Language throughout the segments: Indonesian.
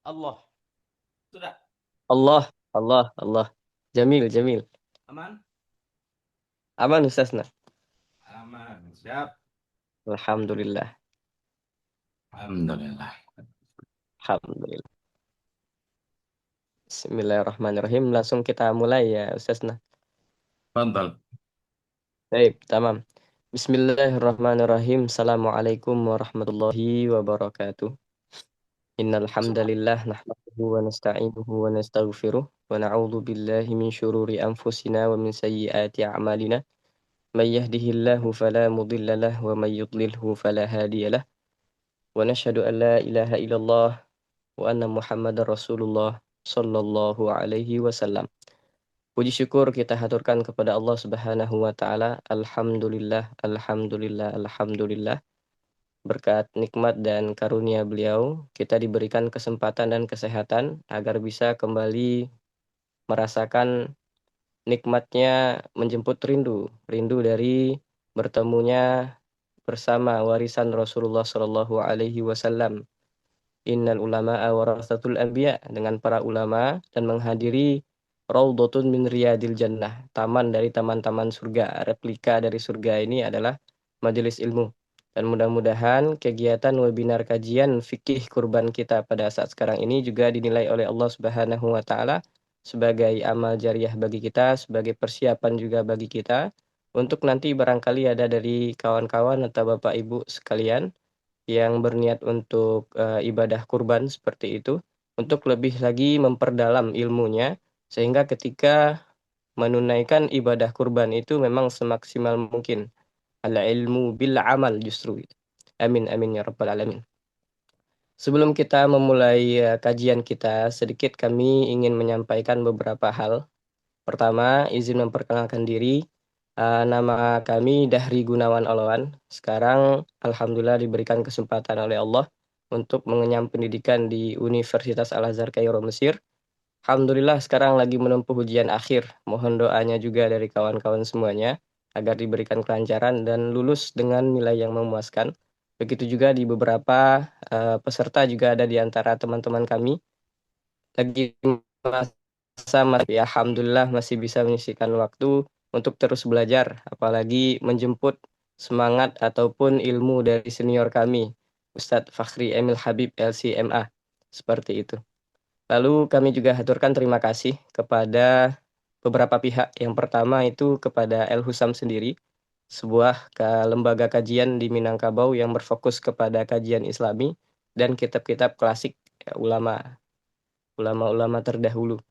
Allah. Sudah. Allah, Allah, Allah. Jamil, Jamil. Aman? Aman Ustazna. Aman. Siap. Alhamdulillah. Alhamdulillah. Alhamdulillah. Bismillahirrahmanirrahim. Langsung kita mulai ya Ustazna. Fadal. Baik, tamam. Bismillahirrahmanirrahim. Assalamualaikum warahmatullahi wabarakatuh. Innal hamdalillah nahmaduhu wa nasta'inuhu wa nastaghfiruh wa na'udzu billahi min syururi anfusina wa min sayyiati a'malina. May yahdihillahu fala mudilla lahu wa may yudlilhu fala hadiyalah. Wa nashhadu an la ilaha illallah wa anna Muhammadar Rasulullah sallallahu alaihi wasallam. Puji syukur kita haturkan kepada Allah Subhanahu wa taala. Alhamdulillah, alhamdulillah, alhamdulillah. Berkat nikmat dan karunia beliau, kita diberikan kesempatan dan kesehatan agar bisa kembali merasakan nikmatnya menjemput rindu, rindu dari bertemunya bersama warisan Rasulullah Shallallahu alaihi wasallam. Innal ulama'a warasatul anbiya, dengan para ulama dan menghadiri Raudhatun min Riyadil Jannah, taman dari taman-taman surga. Replika dari surga ini adalah majelis ilmu. Dan mudah-mudahan kegiatan webinar kajian fikih kurban kita pada saat sekarang ini juga dinilai oleh Allah Subhanahu wa taala sebagai amal jariah bagi kita, sebagai persiapan juga bagi kita untuk nanti barangkali ada dari kawan-kawan atau Bapak Ibu sekalian yang berniat untuk ibadah kurban seperti itu, untuk lebih lagi memperdalam ilmunya, sehingga ketika menunaikan ibadah kurban itu memang semaksimal mungkin. Al ilmu bil amal justru itu. Amin, amin ya rabbal alamin. Sebelum kita memulai kajian kita, sedikit kami ingin menyampaikan beberapa hal. Pertama, izin memperkenalkan diri. Nama kami Dahri Gunawan Oloan. Sekarang, alhamdulillah diberikan kesempatan oleh Allah untuk mengenyam pendidikan di Universitas Al-Azhar Kairo, Mesir. Alhamdulillah sekarang lagi menempuh ujian akhir. Mohon doanya juga dari kawan-kawan semuanya agar diberikan kelancaran dan lulus dengan nilai yang memuaskan. Begitu juga di beberapa peserta juga ada di antara teman-teman kami lagi masa ya alhamdulillah masih bisa menyisihkan waktu untuk terus belajar, apalagi menjemput semangat ataupun ilmu dari senior kami, Ustadz Fakhri Emil Habib LCMA, seperti itu. Lalu kami juga haturkan terima kasih kepada beberapa pihak. Yang pertama itu kepada El Husam sendiri, sebuah lembaga kajian di Minangkabau yang berfokus kepada kajian Islami dan kitab-kitab klasik ulama-ulama terdahulu.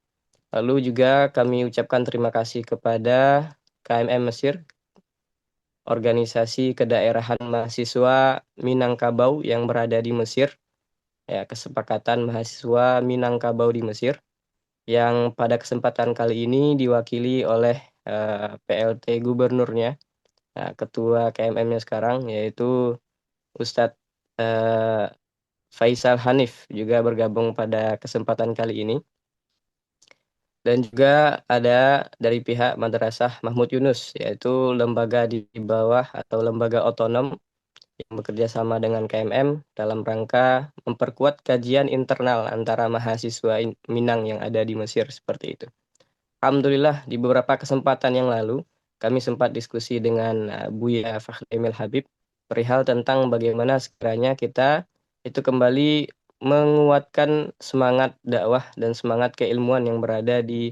Lalu juga kami ucapkan terima kasih kepada KMM Mesir, organisasi kedaerahan mahasiswa Minangkabau yang berada di Mesir, ya, kesepakatan mahasiswa Minangkabau di Mesir, yang pada kesempatan kali ini diwakili oleh PLT Gubernurnya, Ketua KMM-nya sekarang, yaitu Ustadz eh, Faisal Hanif juga bergabung pada kesempatan kali ini. Dan juga ada dari pihak Madrasah Mahmud Yunus, yaitu lembaga di bawah atau lembaga otonom yang bekerja sama dengan KMM dalam rangka memperkuat kajian internal antara mahasiswa Minang yang ada di Mesir seperti itu. Alhamdulillah di beberapa kesempatan yang lalu kami sempat diskusi dengan Buya Fakhri Emil Habib perihal tentang bagaimana sekiranya kita itu kembali menguatkan semangat dakwah dan semangat keilmuan yang berada di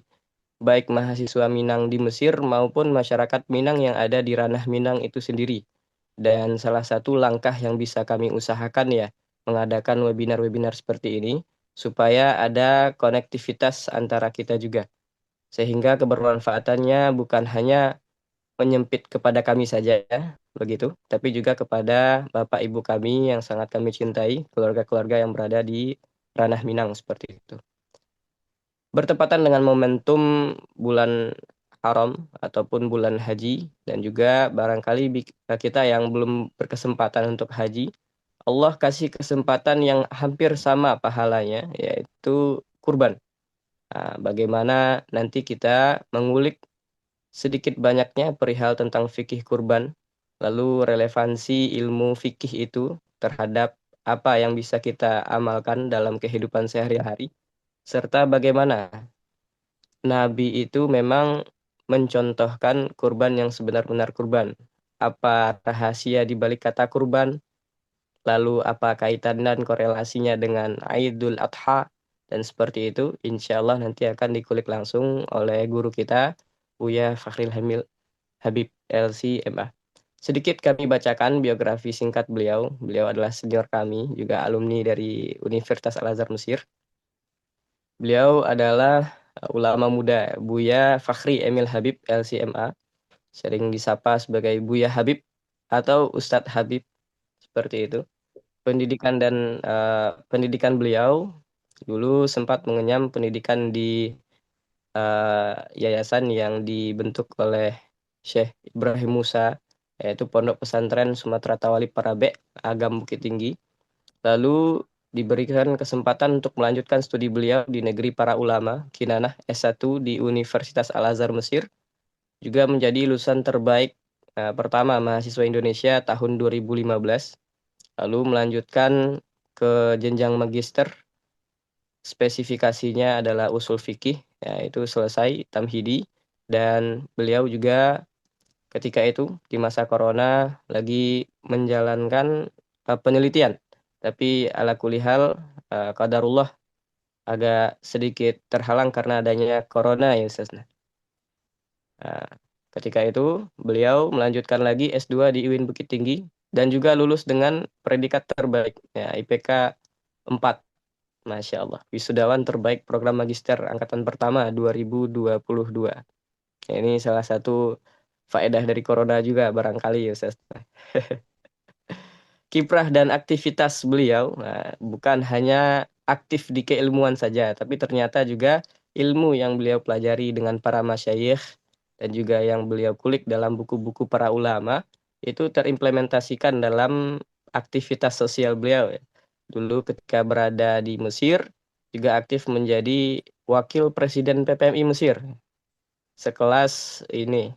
baik mahasiswa Minang di Mesir maupun masyarakat Minang yang ada di ranah Minang itu sendiri. Dan salah satu langkah yang bisa kami usahakan ya, mengadakan webinar-webinar seperti ini supaya ada konektivitas antara kita juga. Sehingga kebermanfaatannya bukan hanya menyempit kepada kami saja, begitu, tapi juga kepada Bapak Ibu kami yang sangat kami cintai, keluarga-keluarga yang berada di ranah Minang seperti itu. Bertepatan dengan momentum bulan haram ataupun bulan haji, dan juga barangkali kita yang belum berkesempatan untuk haji, Allah kasih kesempatan yang hampir sama pahalanya, yaitu kurban. Bagaimana nanti kita mengulik sedikit banyaknya perihal tentang fikih kurban, lalu relevansi ilmu fikih itu terhadap apa yang bisa kita amalkan dalam kehidupan sehari-hari, serta bagaimana Nabi itu memang mencontohkan kurban yang sebenar-benar kurban. Apa rahasia di balik kata kurban? Lalu apa kaitan dan korelasinya dengan Idul Adha? Dan seperti itu, insya Allah nanti akan dikulik langsung oleh guru kita, Buya Fakhril Habib LC MA. Sedikit kami bacakan biografi singkat beliau. Beliau adalah senior kami, juga alumni dari Universitas Al-Azhar Mesir. Beliau adalah ulama muda, Buya Fakhri Emil Habib LC MA, sering disapa sebagai Buya Habib atau Ustadz Habib, seperti itu. Pendidikan beliau dulu sempat mengenyam pendidikan di yayasan yang dibentuk oleh Syekh Ibrahim Musa, yaitu Pondok Pesantren Sumatera Tawali Parabe, Agam Bukit Tinggi. Lalu diberikan kesempatan untuk melanjutkan studi beliau di Negeri Para Ulama, Kinanah S1 di Universitas Al-Azhar Mesir, juga menjadi lulusan terbaik pertama mahasiswa Indonesia tahun 2015. Lalu melanjutkan ke jenjang magister, spesifikasinya adalah usul fikih, yaitu selesai tamhidi, dan beliau juga ketika itu di masa corona lagi menjalankan penelitian. Tapi ala kulihal qadarullah agak sedikit terhalang karena adanya corona ya Ustaz. Nah, ketika itu beliau melanjutkan lagi S2 di UIN Bukit Tinggi dan juga lulus dengan predikat terbaik, ya, IPK 4. Masya Allah, wisudawan terbaik program magister angkatan pertama 2022. Ya, ini salah satu faedah dari corona juga barangkali ya Ustaz. Kiprah dan aktivitas beliau bukan hanya aktif di keilmuan saja, tapi ternyata juga ilmu yang beliau pelajari dengan para masyayikh dan juga yang beliau kulik dalam buku-buku para ulama itu terimplementasikan dalam aktivitas sosial beliau, ya. Dulu ketika berada di Mesir juga aktif menjadi wakil presiden PPMI Mesir, sekelas ini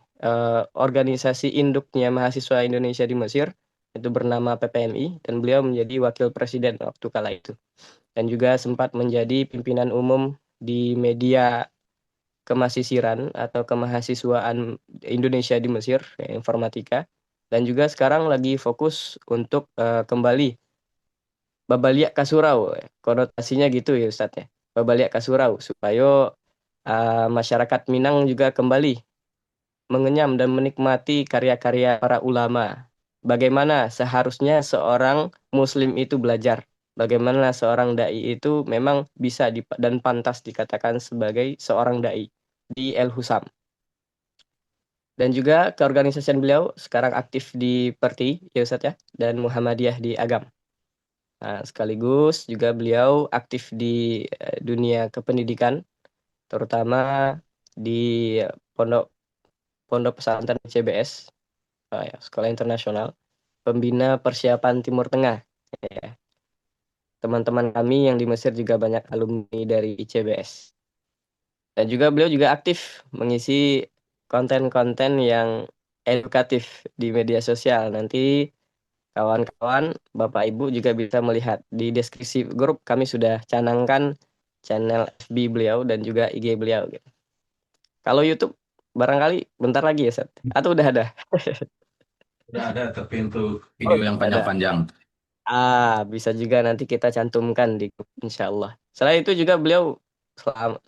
organisasi induknya mahasiswa Indonesia di Mesir itu bernama PPMI, dan beliau menjadi wakil presiden waktu kala itu, dan juga sempat menjadi pimpinan umum di media kemasisiran atau kemahasiswaan Indonesia di Mesir, Informatika, dan juga sekarang lagi fokus untuk kembali Babaliak Kasurau, konotasinya gitu ya Ustadz ya, Babaliak Kasurau, supaya masyarakat Minang juga kembali mengenyam dan menikmati karya-karya para ulama. Bagaimana seharusnya seorang muslim itu belajar. Bagaimana seorang dai itu memang bisa dan pantas dikatakan sebagai seorang dai di El Husam. Dan juga keorganisasian beliau sekarang aktif di Perti, ya Ustaz ya, dan Muhammadiyah di Agam. Nah, sekaligus juga beliau aktif di dunia kependidikan, terutama di pondok Pondok Pesantren CBS, ya, Sekolah Internasional, Pembina Persiapan Timur Tengah. Ya. Teman-teman kami yang di Mesir juga banyak alumni dari ICBS. Dan juga beliau juga aktif mengisi konten-konten yang edukatif di media sosial. Nanti kawan-kawan, Bapak Ibu juga bisa melihat di deskripsi grup kami sudah canangkan channel FB beliau dan juga IG beliau. Gitu. Kalau YouTube barangkali bentar lagi ya, Seth? Atau udah ada? Udah ada, tapi untuk Oh, video yang udah ada. panjang-panjang. Bisa juga nanti kita cantumkan di grup, insya Allah. Selain itu juga beliau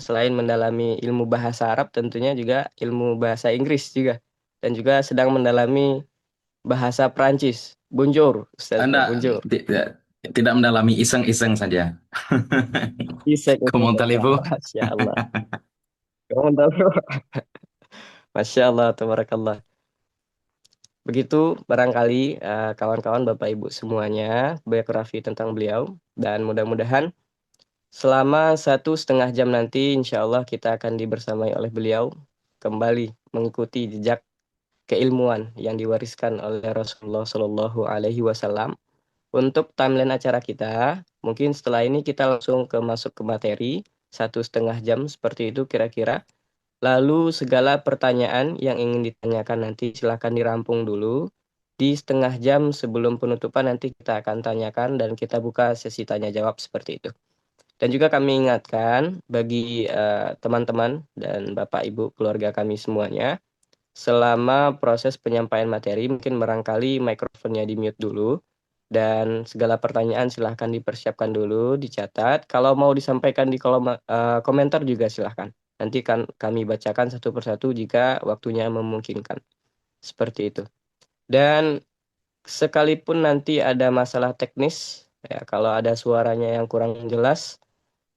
selain mendalami ilmu bahasa Arab, tentunya juga ilmu bahasa Inggris juga. Dan juga sedang mendalami bahasa Prancis. Bonjour, Ustaz. Anda Bonjour. tidak mendalami, iseng-iseng saja. Bisa, Comment allez-vous? Masya Allah. Kamu tahu? Masya Allah, tabarakallah. Begitu barangkali kawan-kawan Bapak Ibu semuanya biografi tentang beliau. Dan mudah-mudahan selama 1,5 jam nanti, insya Allah kita akan dibersamai oleh beliau kembali mengikuti jejak keilmuan yang diwariskan oleh Rasulullah Shallallahu Alaihi Wasallam. Untuk timeline acara kita, mungkin setelah ini kita langsung masuk ke materi 1,5 jam seperti itu kira-kira. Lalu segala pertanyaan yang ingin ditanyakan nanti silakan dirampung dulu Di setengah jam sebelum penutupan nanti kita akan tanyakan dan kita buka sesi tanya jawab seperti itu. Dan juga kami ingatkan bagi teman-teman dan Bapak Ibu keluarga kami semuanya, selama proses penyampaian materi mungkin barangkali mikrofonnya di mute dulu dan segala pertanyaan silahkan dipersiapkan dulu, dicatat. Kalau mau disampaikan di kolom komentar juga silahkan. Nanti kan kami bacakan satu persatu jika waktunya memungkinkan. Seperti itu. Dan sekalipun nanti ada masalah teknis, ya kalau ada suaranya yang kurang jelas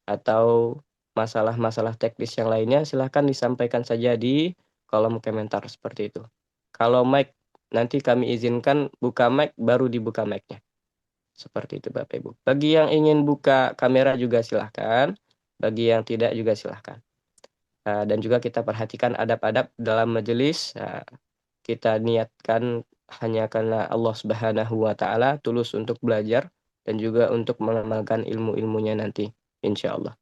atau masalah-masalah teknis yang lainnya, silahkan disampaikan saja di kolom komentar seperti itu. Kalau mic, nanti kami izinkan buka mic, baru dibuka mic-nya. Seperti itu Bapak Ibu. Bagi yang ingin buka kamera juga silahkan, bagi yang tidak juga silahkan. Dan juga kita perhatikan adab-adab dalam majelis. Kita niatkan hanya karena Allah Subhanahu wa Ta'ala, tulus untuk belajar dan juga untuk mengamalkan ilmu-ilmunya nanti, insya Allah.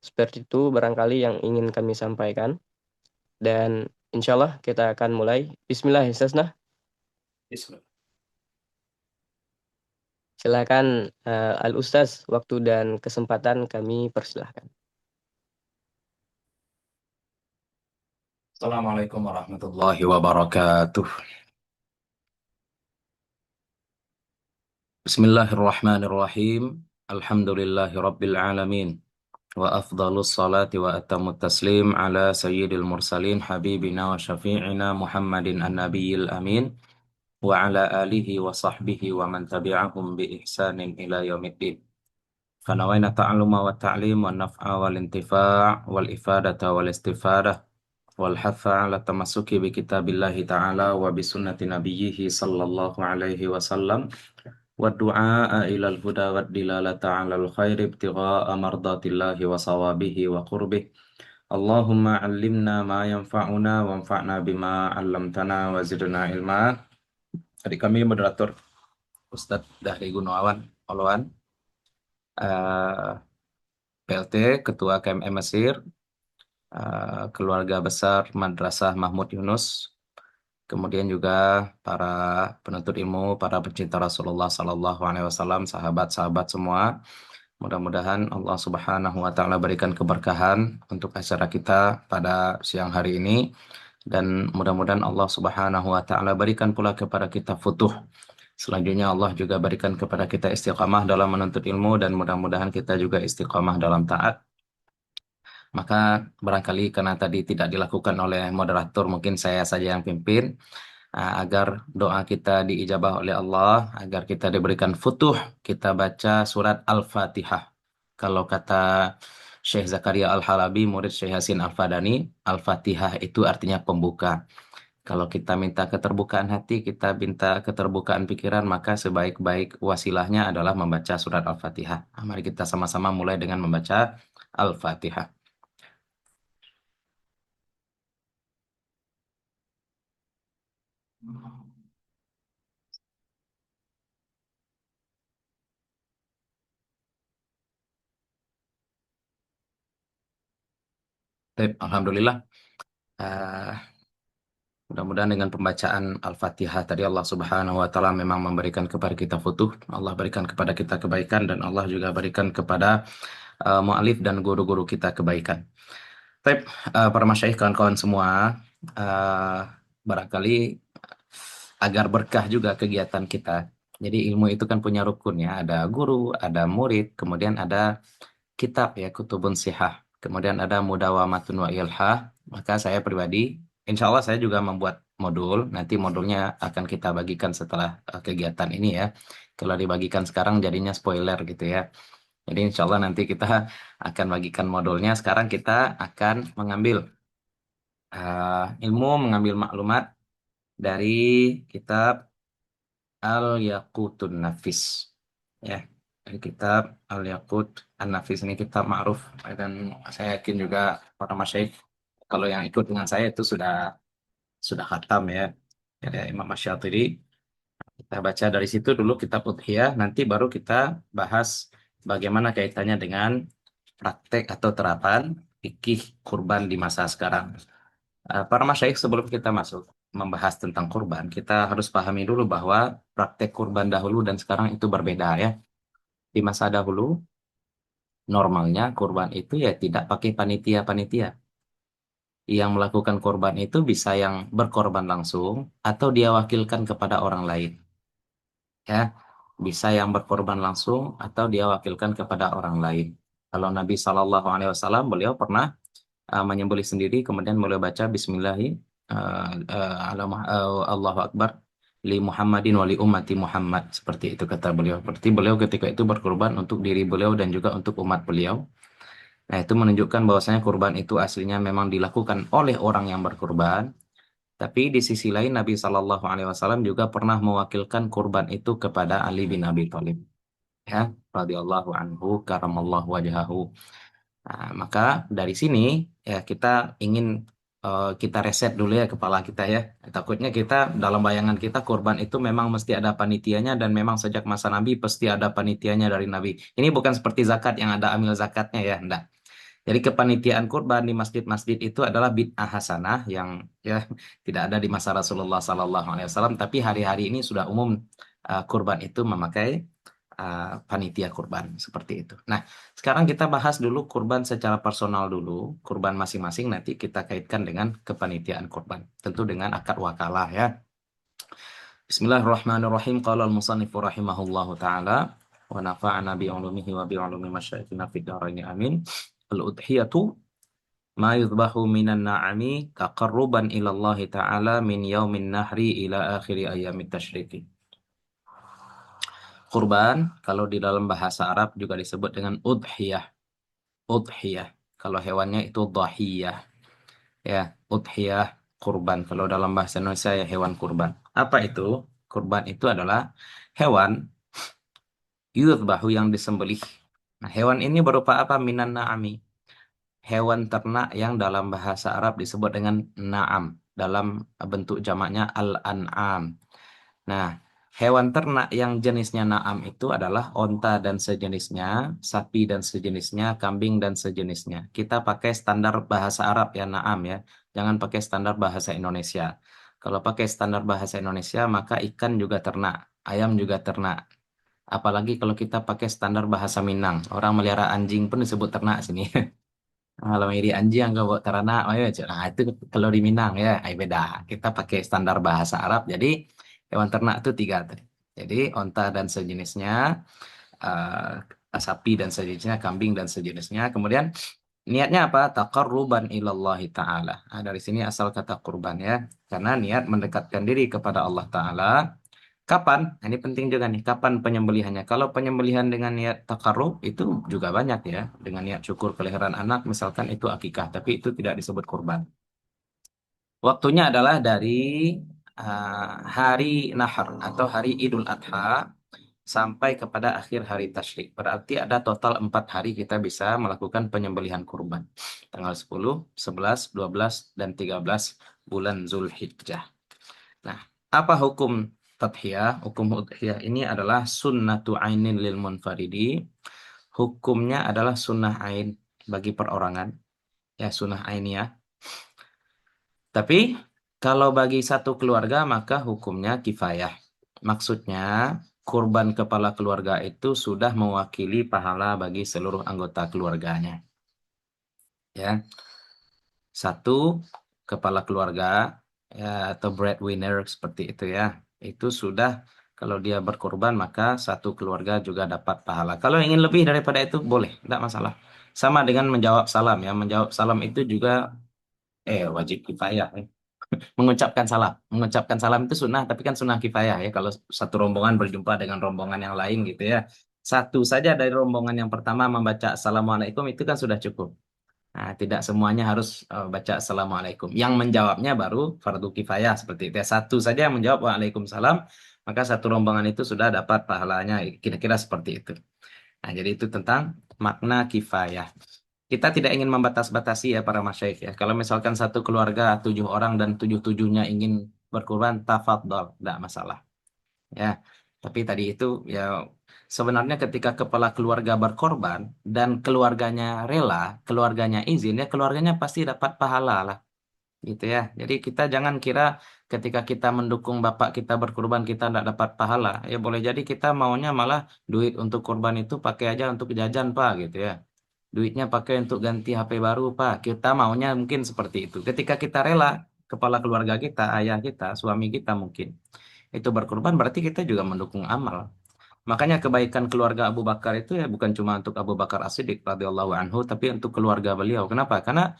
Seperti itu barangkali yang ingin kami sampaikan. Dan insya Allah kita akan mulai. Bismillahirrahmanirrahim. Silakan Al-Ustaz, waktu dan kesempatan kami persilahkan. Assalamualaikum warahmatullahi wabarakatuh. Bismillahirrahmanirrahim. Alhamdulillahi rabbil alamin. Wa afdalus salati wa atamut taslim ala sayyidil mursalin habibina wa syafi'ina Muhammadin an-nabiyil amin wa ala alihi wa sahbihi wa man tabi'ahum bi ihsanin ila yaumiddin. Fanawaina ta'alluma wa ta'lim wa naf'a wal intifa' wal ifadata wal istifadah wal hatha ala tamassuki bi kitabillahi ta'ala wa bi sunnati nabiyyihi sallallahu alaihi wasallam wa du'a ila al-huda wa dilalata ala al-khair ibtigha'a mardatillahi wa sawabihi wa qurbih. Allahumma 'allimna ma yanfa'una wanfa'na bima 'allamtana wa zidna ilma. Adik kami moderator Ustadz Dahri Gunawan Oloan, PLT Ketua KMM Mesir, keluarga besar Madrasah Mahmud Yunus, kemudian juga para penuntut ilmu, para pecinta Rasulullah Sallallahu Alaihi Wasallam, sahabat-sahabat semua. Mudah-mudahan Allah Subhanahu Wa Taala berikan keberkahan untuk acara kita pada siang hari ini, dan mudah-mudahan Allah Subhanahu Wa Taala berikan pula kepada kita futuh. Selanjutnya Allah juga berikan kepada kita istiqamah dalam menuntut ilmu, dan mudah-mudahan kita juga istiqamah dalam taat. Maka barangkali karena tadi tidak dilakukan oleh moderator, mungkin saya saja yang pimpin, agar doa kita diijabah oleh Allah, agar kita diberikan futuh, kita baca surat Al-Fatihah. Kalau kata Syekh Zakaria Al-Halabi, murid Syekh Yasin Al-Fadani, Al-Fatihah itu artinya pembuka. Kalau kita minta keterbukaan hati, kita minta keterbukaan pikiran, maka sebaik-baik wasilahnya adalah membaca surat Al-Fatihah. Mari kita sama-sama mulai dengan membaca Al-Fatihah. Baik, Alhamdulillah. Eh, Mudah-mudahan dengan pembacaan Al-Fatihah tadi Allah Subhanahu wa Ta'ala memang memberikan kepada kita futuh, Allah berikan kepada kita kebaikan, dan Allah juga berikan kepada mu'alif dan guru-guru kita kebaikan. Baik, para masyayikh, kawan-kawan semua, eh, barangkali agar berkah juga kegiatan kita. Jadi ilmu itu kan punya rukun ya, ada guru, ada murid, kemudian ada kitab ya, kutubun sihah, kemudian ada mudawamatun wa ilhah. Maka saya pribadi, insya Allah saya juga membuat modul, nanti modulnya akan kita bagikan setelah kegiatan ini ya. Kalau dibagikan sekarang jadinya spoiler gitu ya. Jadi insya Allah nanti kita akan bagikan modulnya. Sekarang kita akan mengambil ilmu, mengambil maklumat dari kitab Al-Yaqutun Nafis. Ya, dari kitab Al-Yaqut An-Nafis, ini kitab ma'ruf, dan saya yakin juga para masyayikh kalau yang ikut dengan saya itu sudah khatam ya. Dari Imam Asy-Syatiri. Kita baca dari situ dulu kitab Udhiyah, nanti baru kita bahas bagaimana kaitannya dengan praktek atau terapan fikih kurban di masa sekarang. Para masyayikh, sebelum kita masuk, membahas tentang kurban, kita harus pahami dulu bahwa praktek kurban dahulu dan sekarang itu berbeda ya. Di masa dahulu, normalnya kurban itu ya tidak pakai panitia-panitia. Yang melakukan kurban itu bisa yang berkorban langsung atau dia wakilkan kepada orang lain. Ya, bisa yang berkorban langsung atau dia wakilkan kepada orang lain. Kalau Nabi Shallallahu Alaihi Wasallam beliau pernah menyembelih sendiri, kemudian beliau baca Bismillahi Allahu Akbar li Muhammadin wali ummati Muhammad, seperti itu kata beliau. Berarti beliau ketika itu berkorban untuk diri beliau dan juga untuk umat beliau. Nah, itu menunjukkan bahwasanya kurban itu aslinya memang dilakukan oleh orang yang berkorban. Tapi di sisi lain Nabi Shallallahu Alaihi Wasallam juga pernah mewakilkan kurban itu kepada Ali bin Abi Thalib, ya, radhiyallahu anhu, karamallahu wajhahu. Nah, maka dari sini ya kita ingin kita reset dulu ya kepala kita ya. Takutnya kita dalam bayangan kita kurban itu memang mesti ada panitianya dan memang sejak masa Nabi pasti ada panitianya dari Nabi. Ini bukan seperti zakat yang ada amil zakatnya ya, enggak. Jadi kepanitiaan kurban di masjid-masjid itu adalah bid'ah hasanah yang ya tidak ada di masa Rasulullah Sallallahu Alaihi Wasallam, tapi hari-hari ini sudah umum kurban itu memakai panitia kurban seperti itu. Nah, sekarang kita bahas dulu kurban secara personal dulu, kurban masing-masing nanti kita kaitkan dengan kepanitiaan kurban, tentu dengan akad wakalah ya. Bismillahirrahmanirrahim. Qala al-musannifu rahimahullahu taala wa nafa'ana bi ulumihi wa bi ulumi masyayikhina fid dharain amin. Al-udhiyatu ma yudbahu minan na'ami taqarruban ila Allah ta'ala min yaumin nahri ila akhiri ayyamit tasyriqi. Kurban kalau di dalam bahasa Arab juga disebut dengan udhiyah. Udhiyah. Kalau hewannya itu dhahiyah. Ya, udhiyah kurban. Kalau dalam bahasa Indonesia ya hewan kurban. Apa itu? Kurban itu adalah hewan yudhbahu yang disembelih. Nah, hewan ini berupa apa? Minan na'ami. Hewan ternak yang dalam bahasa Arab disebut dengan na'am. Dalam bentuk jamaknya al-an'am. Nah, hewan ternak yang jenisnya na'am itu adalah onta dan sejenisnya, sapi dan sejenisnya, kambing dan sejenisnya. Kita pakai standar bahasa Arab ya, na'am ya. Jangan pakai standar bahasa Indonesia. Kalau pakai standar bahasa Indonesia, maka ikan juga ternak, ayam juga ternak. Apalagi kalau kita pakai standar bahasa Minang. Orang melihara anjing pun disebut ternak sini. Kalau di anjing nggak bawa ternak, oh ya, nah itu kalau di Minang ya, beda. Kita pakai standar bahasa Arab, jadi hewan ternak itu tiga tadi. Jadi onta dan sejenisnya, sapi dan sejenisnya, kambing dan sejenisnya. Kemudian niatnya apa? Taqarruban ilallahi ta'ala. Nah, dari sini asal kata kurban ya. Karena niat mendekatkan diri kepada Allah Ta'ala. Kapan? Nah, ini penting juga nih. Kapan penyembelihannya? Kalau penyembelihan dengan niat takarrub itu juga banyak ya. Dengan niat syukur kelahiran anak, misalkan itu akikah, tapi itu tidak disebut kurban. Waktunya adalah dari hari Nahar atau hari Idul Adha sampai kepada akhir hari Tasyrik. Berarti ada total 4 hari kita bisa melakukan penyembelihan kurban. Tanggal 10, 11, 12, dan 13 bulan Zulhijjah. Nah, apa hukum tadhiyah? Hukum tadhiyah ini adalah sunnatu ainin lil munfaridi. Hukumnya adalah sunnah ain bagi perorangan. Ya, sunnah ainiyah. Tapi kalau bagi satu keluarga maka hukumnya kifayah. Maksudnya kurban kepala keluarga itu sudah mewakili pahala bagi seluruh anggota keluarganya. Ya, satu kepala keluarga ya, atau breadwinner seperti itu ya. Itu sudah kalau dia berkorban maka satu keluarga juga dapat pahala. Kalau ingin lebih daripada itu boleh, tidak masalah. Sama dengan menjawab salam ya. Menjawab salam itu juga wajib kifayah ya. Mengucapkan salam itu sunnah, tapi kan sunnah kifayah ya. Kalau satu rombongan berjumpa dengan rombongan yang lain gitu ya. Satu saja dari rombongan yang pertama membaca assalamualaikum itu kan sudah cukup. Nah, tidak semuanya harus baca assalamualaikum. Yang menjawabnya baru fardu kifayah seperti itu. Ya. Satu saja yang menjawab waalaikumsalam, maka satu rombongan itu sudah dapat pahalanya. Kira-kira seperti itu. Nah, jadi itu tentang makna kifayah. Kita tidak ingin membatas-batasi ya para masyayikh ya. Kalau misalkan satu keluarga 7 orang dan tujuh-tujuhnya ingin berkurban, tafadhol, tidak masalah. Ya, tapi tadi itu ya sebenarnya ketika kepala keluarga berkorban dan keluarganya rela, keluarganya izin, ya keluarganya pasti dapat pahala lah. gitu ya. Jadi kita jangan kira ketika kita mendukung bapak kita berkurban kita tidak dapat pahala. Ya boleh jadi kita maunya malah duit untuk kurban itu pakai aja untuk jajan Pak gitu ya. Duitnya pakai untuk ganti HP baru Pak. Kita maunya mungkin seperti itu. Ketika kita rela, kepala keluarga kita, ayah kita, suami kita mungkin itu berkorban berarti kita juga mendukung amal. Makanya kebaikan keluarga Abu Bakar itu ya bukan cuma untuk Abu Bakar As-Siddiq radhiyallahu anhu tapi untuk keluarga beliau. Kenapa? Karena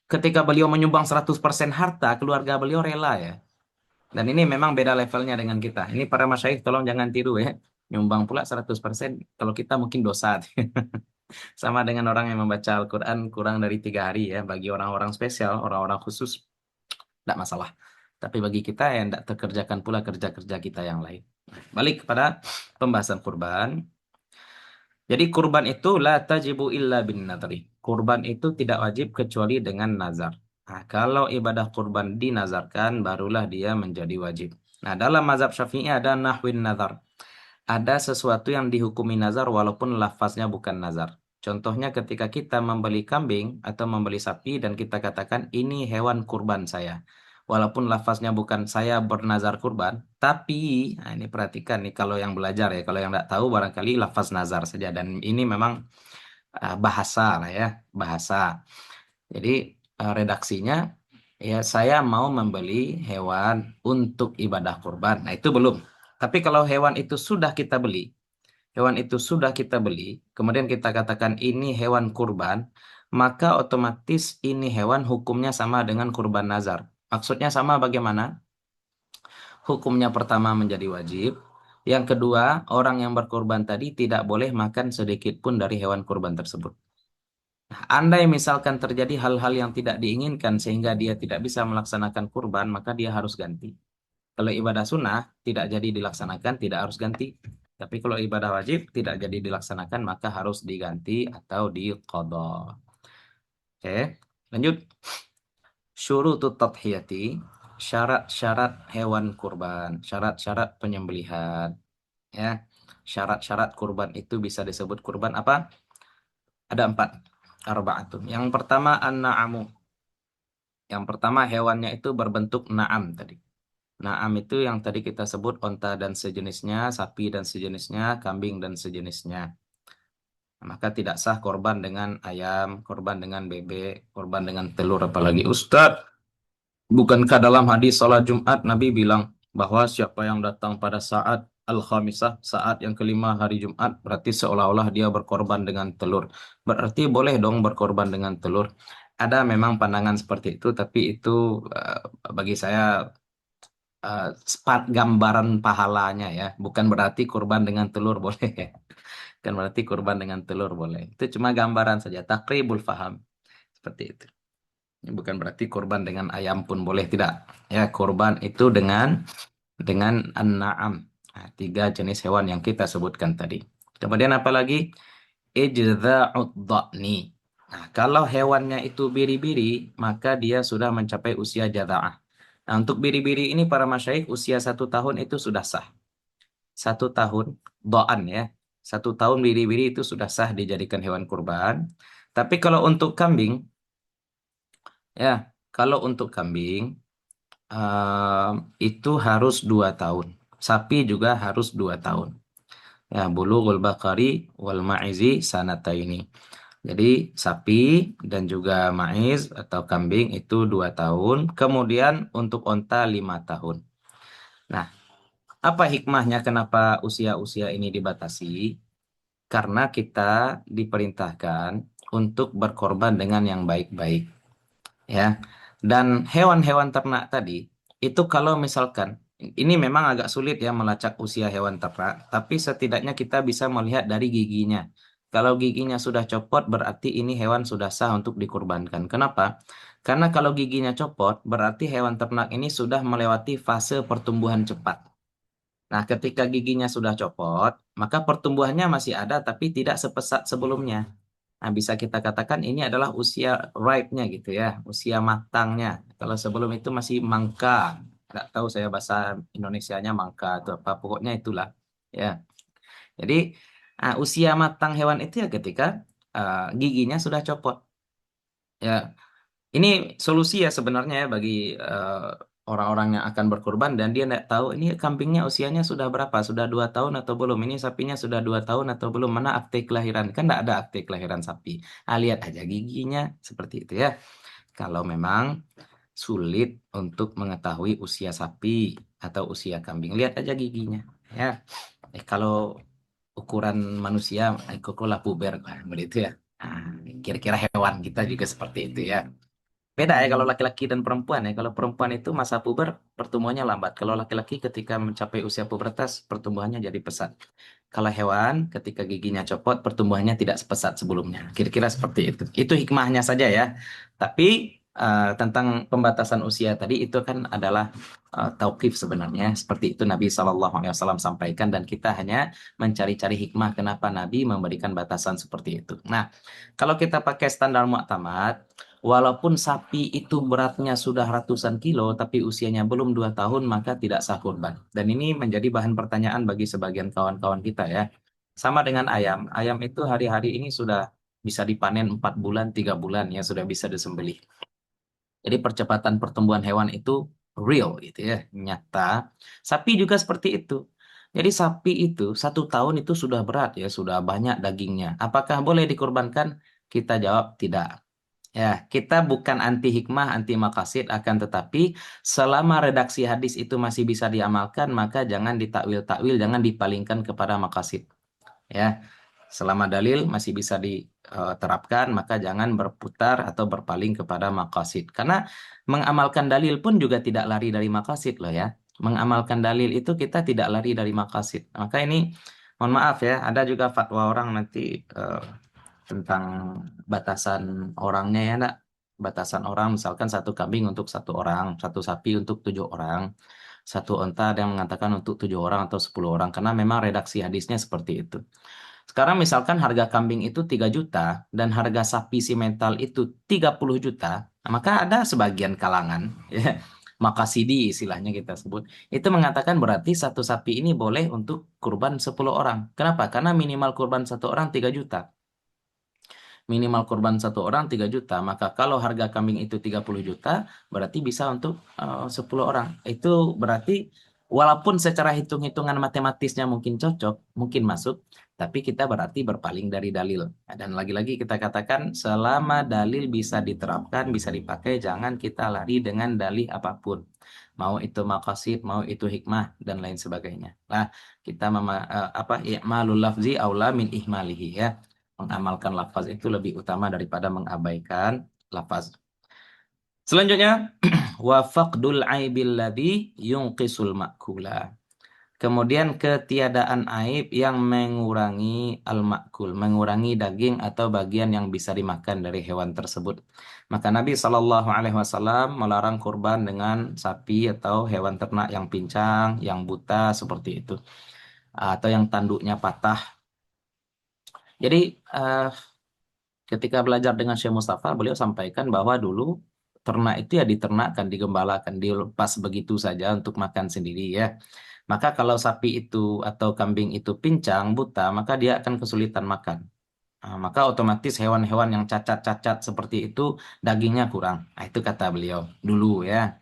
ketika beliau menyumbang 100% harta, keluarga beliau rela ya. Dan ini memang beda levelnya dengan kita. Ini para masyayikh tolong jangan tiru ya. Nyumbang pula 100%, kalau kita mungkin dosa. Sama dengan orang yang membaca Al-Quran kurang dari 3 hari ya. Bagi orang-orang spesial, orang-orang khusus, tidak masalah. Tapi bagi kita yang tidak terkerjakan pula kerja-kerja kita yang lain. Balik kepada pembahasan kurban. Jadi kurban itu la tajibu illa bin nadri. Kurban itu tidak wajib kecuali dengan nazar. Nah, kalau ibadah kurban dinazarkan, barulah dia menjadi wajib. Nah, dalam mazhab Syafi'i ada nahwin nazar. Ada sesuatu yang dihukumi nazar walaupun lafaznya bukan nazar. Contohnya ketika kita membeli kambing atau membeli sapi dan kita katakan ini hewan kurban saya. Walaupun lafaznya bukan saya bernazar kurban, tapi nah ini perhatikan nih kalau yang belajar ya, kalau yang tidak tahu barangkali lafaz nazar saja dan ini memang bahasa lah ya, bahasa. Jadi redaksinya ya saya mau membeli hewan untuk ibadah kurban. Nah, itu belum. Tapi kalau hewan itu sudah kita beli, hewan itu sudah kita beli, kemudian kita katakan ini hewan kurban, maka otomatis ini hewan hukumnya sama dengan kurban nazar. Maksudnya sama bagaimana? Hukumnya pertama menjadi wajib. Yang kedua, orang yang berkurban tadi tidak boleh makan sedikit pun dari hewan kurban tersebut. Nah, andai misalkan terjadi hal-hal yang tidak diinginkan sehingga dia tidak bisa melaksanakan kurban, maka dia harus ganti. Kalau ibadah sunnah tidak jadi dilaksanakan, tidak harus ganti. Tapi kalau ibadah wajib tidak jadi dilaksanakan, maka harus diganti atau diqadha. Oke, lanjut. Syurutut tadhiyati, syarat-syarat hewan kurban, syarat-syarat penyembelihan. Ya, syarat-syarat kurban itu bisa disebut kurban apa? Ada 4. Arba'atun. Yang pertama an-na'amu. Yang pertama hewannya itu berbentuk na'am tadi. Naam itu yang tadi kita sebut onta dan sejenisnya, sapi dan sejenisnya, kambing dan sejenisnya. Maka tidak sah korban dengan ayam, korban dengan bebek, korban dengan telur apalagi. Ustadz, bukankah dalam hadis salat Jumat Nabi bilang bahwa siapa yang datang pada saat Al-Khamisah, saat yang kelima hari Jumat, berarti seolah-olah dia berkorban dengan telur. Berarti boleh dong berkorban dengan telur. Ada memang pandangan seperti itu, tapi itu bagi saya gambaran pahalanya ya. Bukan berarti kurban dengan telur boleh ya. Bukan berarti kurban dengan telur boleh. Itu cuma gambaran saja. Takribul faham. Seperti itu. Ini bukan berarti kurban dengan ayam pun boleh. Tidak. Ya, kurban itu dengan an-na'am. Nah, 3 jenis hewan yang kita sebutkan tadi. Kemudian apa lagi? Ijza'ud dha'ni. Nah, kalau hewannya itu biri-biri, maka dia sudah mencapai usia jada'ah. Nah, untuk biri-biri ini para masyayikh usia 1 tahun itu sudah sah. 1 tahun, doan ya. 1 tahun biri-biri itu sudah sah dijadikan hewan kurban. Tapi kalau untuk kambing, ya, kalau untuk kambing itu harus 2 tahun. Sapi juga harus 2 tahun. Ya, bulughul bakari wal ma'izi sanataini. Jadi sapi dan juga maiz atau kambing itu 2 tahun. Kemudian untuk onta 5 tahun. Nah, apa hikmahnya kenapa usia-usia ini dibatasi? Karena kita diperintahkan untuk berkorban dengan yang baik-baik, ya. Dan hewan-hewan ternak tadi itu kalau misalkan ini memang agak sulit ya melacak usia hewan ternak, tapi setidaknya kita bisa melihat dari giginya. Kalau giginya sudah copot berarti ini hewan sudah sah untuk dikurbankan. Kenapa? Karena kalau giginya copot berarti hewan ternak ini sudah melewati fase pertumbuhan cepat. Nah, ketika giginya sudah copot, maka pertumbuhannya masih ada tapi tidak sepesat sebelumnya. Nah, bisa kita katakan ini adalah usia ripe-nya gitu ya, usia matangnya. Kalau sebelum itu masih mangka. Nggak tahu saya bahasa Indonesianya mangka atau apa, pokoknya itulah. Ya, jadi usia matang hewan itu ya ketika giginya sudah copot. Ya, Ini solusi ya sebenarnya ya bagi orang-orang yang akan berkurban dan dia nggak tahu ini kambingnya usianya sudah berapa, sudah 2 tahun atau belum, ini sapinya sudah 2 tahun atau belum, mana akte kelahiran, kan nggak ada akte kelahiran sapi. Ah, lihat aja giginya seperti itu ya. Kalau memang sulit untuk mengetahui usia sapi atau usia kambing, lihat aja giginya ya. Kalau ukuran manusia, kokola puber, begitu ya. Nah, kira-kira hewan kita juga seperti itu ya. Beda ya kalau laki-laki dan perempuan ya. Kalau perempuan itu masa puber pertumbuhannya lambat. Kalau laki-laki ketika mencapai usia pubertas pertumbuhannya jadi pesat. Kalau hewan ketika giginya copot pertumbuhannya tidak sepesat sebelumnya. Kira-kira seperti itu. Itu hikmahnya saja ya. Tapi tentang pembatasan usia tadi itu kan adalah tauqif sebenarnya. Seperti itu Nabi SAW sampaikan dan kita hanya mencari-cari hikmah kenapa Nabi memberikan batasan seperti itu. Nah, kalau kita pakai standar mu'tamad, walaupun sapi itu beratnya sudah ratusan kilo, tapi usianya belum 2 tahun, maka tidak sah kurban. Dan ini menjadi bahan pertanyaan bagi sebagian kawan-kawan kita ya. Sama dengan ayam. Ayam itu hari-hari ini sudah bisa dipanen 4 bulan, 3 bulan ya, sudah bisa disembelih. Jadi percepatan pertumbuhan hewan itu real gitu ya, nyata. Sapi juga seperti itu. Jadi sapi itu 1 tahun itu sudah berat ya, sudah banyak dagingnya. Apakah boleh dikorbankan? Kita jawab tidak. Ya, kita bukan anti hikmah, anti maqasid, akan tetapi selama redaksi hadis itu masih bisa diamalkan, maka jangan ditakwil-takwil, jangan dipalingkan kepada maqasid. Ya, selama dalil masih bisa diterapkan, maka jangan berputar atau berpaling kepada maqasid. Karena mengamalkan dalil pun juga tidak lari dari maqasid loh ya. Mengamalkan dalil itu kita tidak lari dari maqasid. Maka ini, mohon maaf ya, ada juga fatwa orang nanti eh, tentang batasan orangnya ya, nak. Batasan orang, misalkan satu kambing untuk 1 orang, satu sapi untuk 7 orang, satu onta ada yang mengatakan untuk 7 orang atau 10 orang, karena memang redaksi hadisnya seperti itu. Sekarang misalkan harga kambing itu 3 juta dan harga sapi simental itu 30 juta, maka ada sebagian kalangan, ya, makasidi istilahnya kita sebut, itu mengatakan berarti satu sapi ini boleh untuk kurban 10 orang. Kenapa? Karena minimal kurban 1 orang 3 juta. Minimal kurban 1 orang 3 juta. Maka kalau harga kambing itu 30 juta, berarti bisa untuk 10 orang. Itu berarti walaupun secara hitung-hitungan matematisnya mungkin cocok, mungkin masuk, tapi kita berarti berpaling dari dalil. Dan lagi-lagi kita katakan, selama dalil bisa diterapkan, bisa dipakai, jangan kita lari dengan dalih apapun. Mau itu maqasid, mau itu hikmah, dan lain sebagainya. Nah, kita i'malul lafzi aula min ihmalihi ya. Mengamalkan lafaz itu lebih utama daripada mengabaikan lafaz. Selanjutnya, wa faqdul aibil ladzi yunqisul ma'kula. Kemudian ketiadaan aib yang mengurangi al-ma'kul, mengurangi daging atau bagian yang bisa dimakan dari hewan tersebut. Maka Nabi Shallallahu Alaihi Wasallam melarang kurban dengan sapi atau hewan ternak yang pincang, yang buta seperti itu, atau yang tanduknya patah. Jadi eh, ketika belajar dengan Syekh Mustafa, beliau sampaikan bahwa dulu ternak itu ya diternakkan, digembalakan, dilepas begitu saja untuk makan sendiri ya. Maka kalau sapi itu atau kambing itu pincang, buta, maka dia akan kesulitan makan. Nah, maka otomatis hewan-hewan yang cacat-cacat seperti itu dagingnya kurang. Nah, itu kata beliau dulu ya.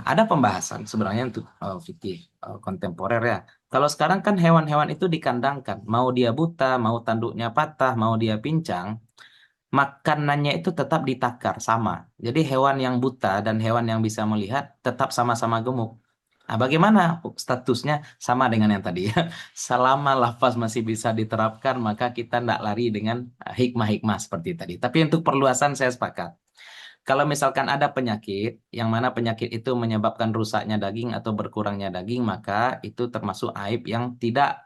Ada pembahasan sebenarnya untuk fikih kontemporer ya. Kalau sekarang kan hewan-hewan itu dikandangkan, mau dia buta, mau tanduknya patah, mau dia pincang, makanannya itu tetap ditakar sama. Jadi hewan yang buta dan hewan yang bisa melihat tetap sama-sama gemuk. Nah, bagaimana statusnya sama dengan yang tadi ya? Selama lafaz masih bisa diterapkan, maka kita tidak lari dengan hikmah-hikmah seperti tadi. Tapi untuk perluasan saya sepakat. Kalau misalkan ada penyakit, yang mana penyakit itu menyebabkan rusaknya daging atau berkurangnya daging, maka itu termasuk aib yang tidak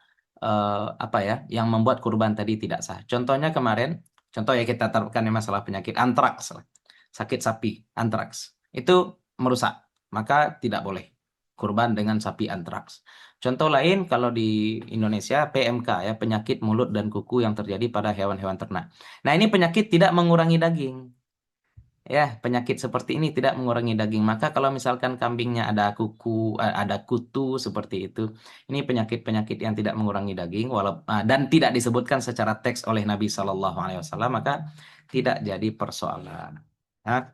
yang membuat kurban tadi tidak sah. Contohnya kemarin, contoh ya kita terapkan yang masalah penyakit antraks, sakit sapi, antraks, itu merusak, maka tidak boleh kurban dengan sapi antraks. Contoh lain kalau di Indonesia PMK ya, penyakit mulut dan kuku yang terjadi pada hewan-hewan ternak. Nah, ini penyakit tidak mengurangi daging. Ya, penyakit seperti ini tidak mengurangi daging. Maka kalau misalkan kambingnya ada kuku, ada kutu seperti itu, ini penyakit-penyakit yang tidak mengurangi daging, dan tidak disebutkan secara teks oleh Nabi Shallallahu Alaihi Wasallam, maka tidak jadi persoalan. Nah,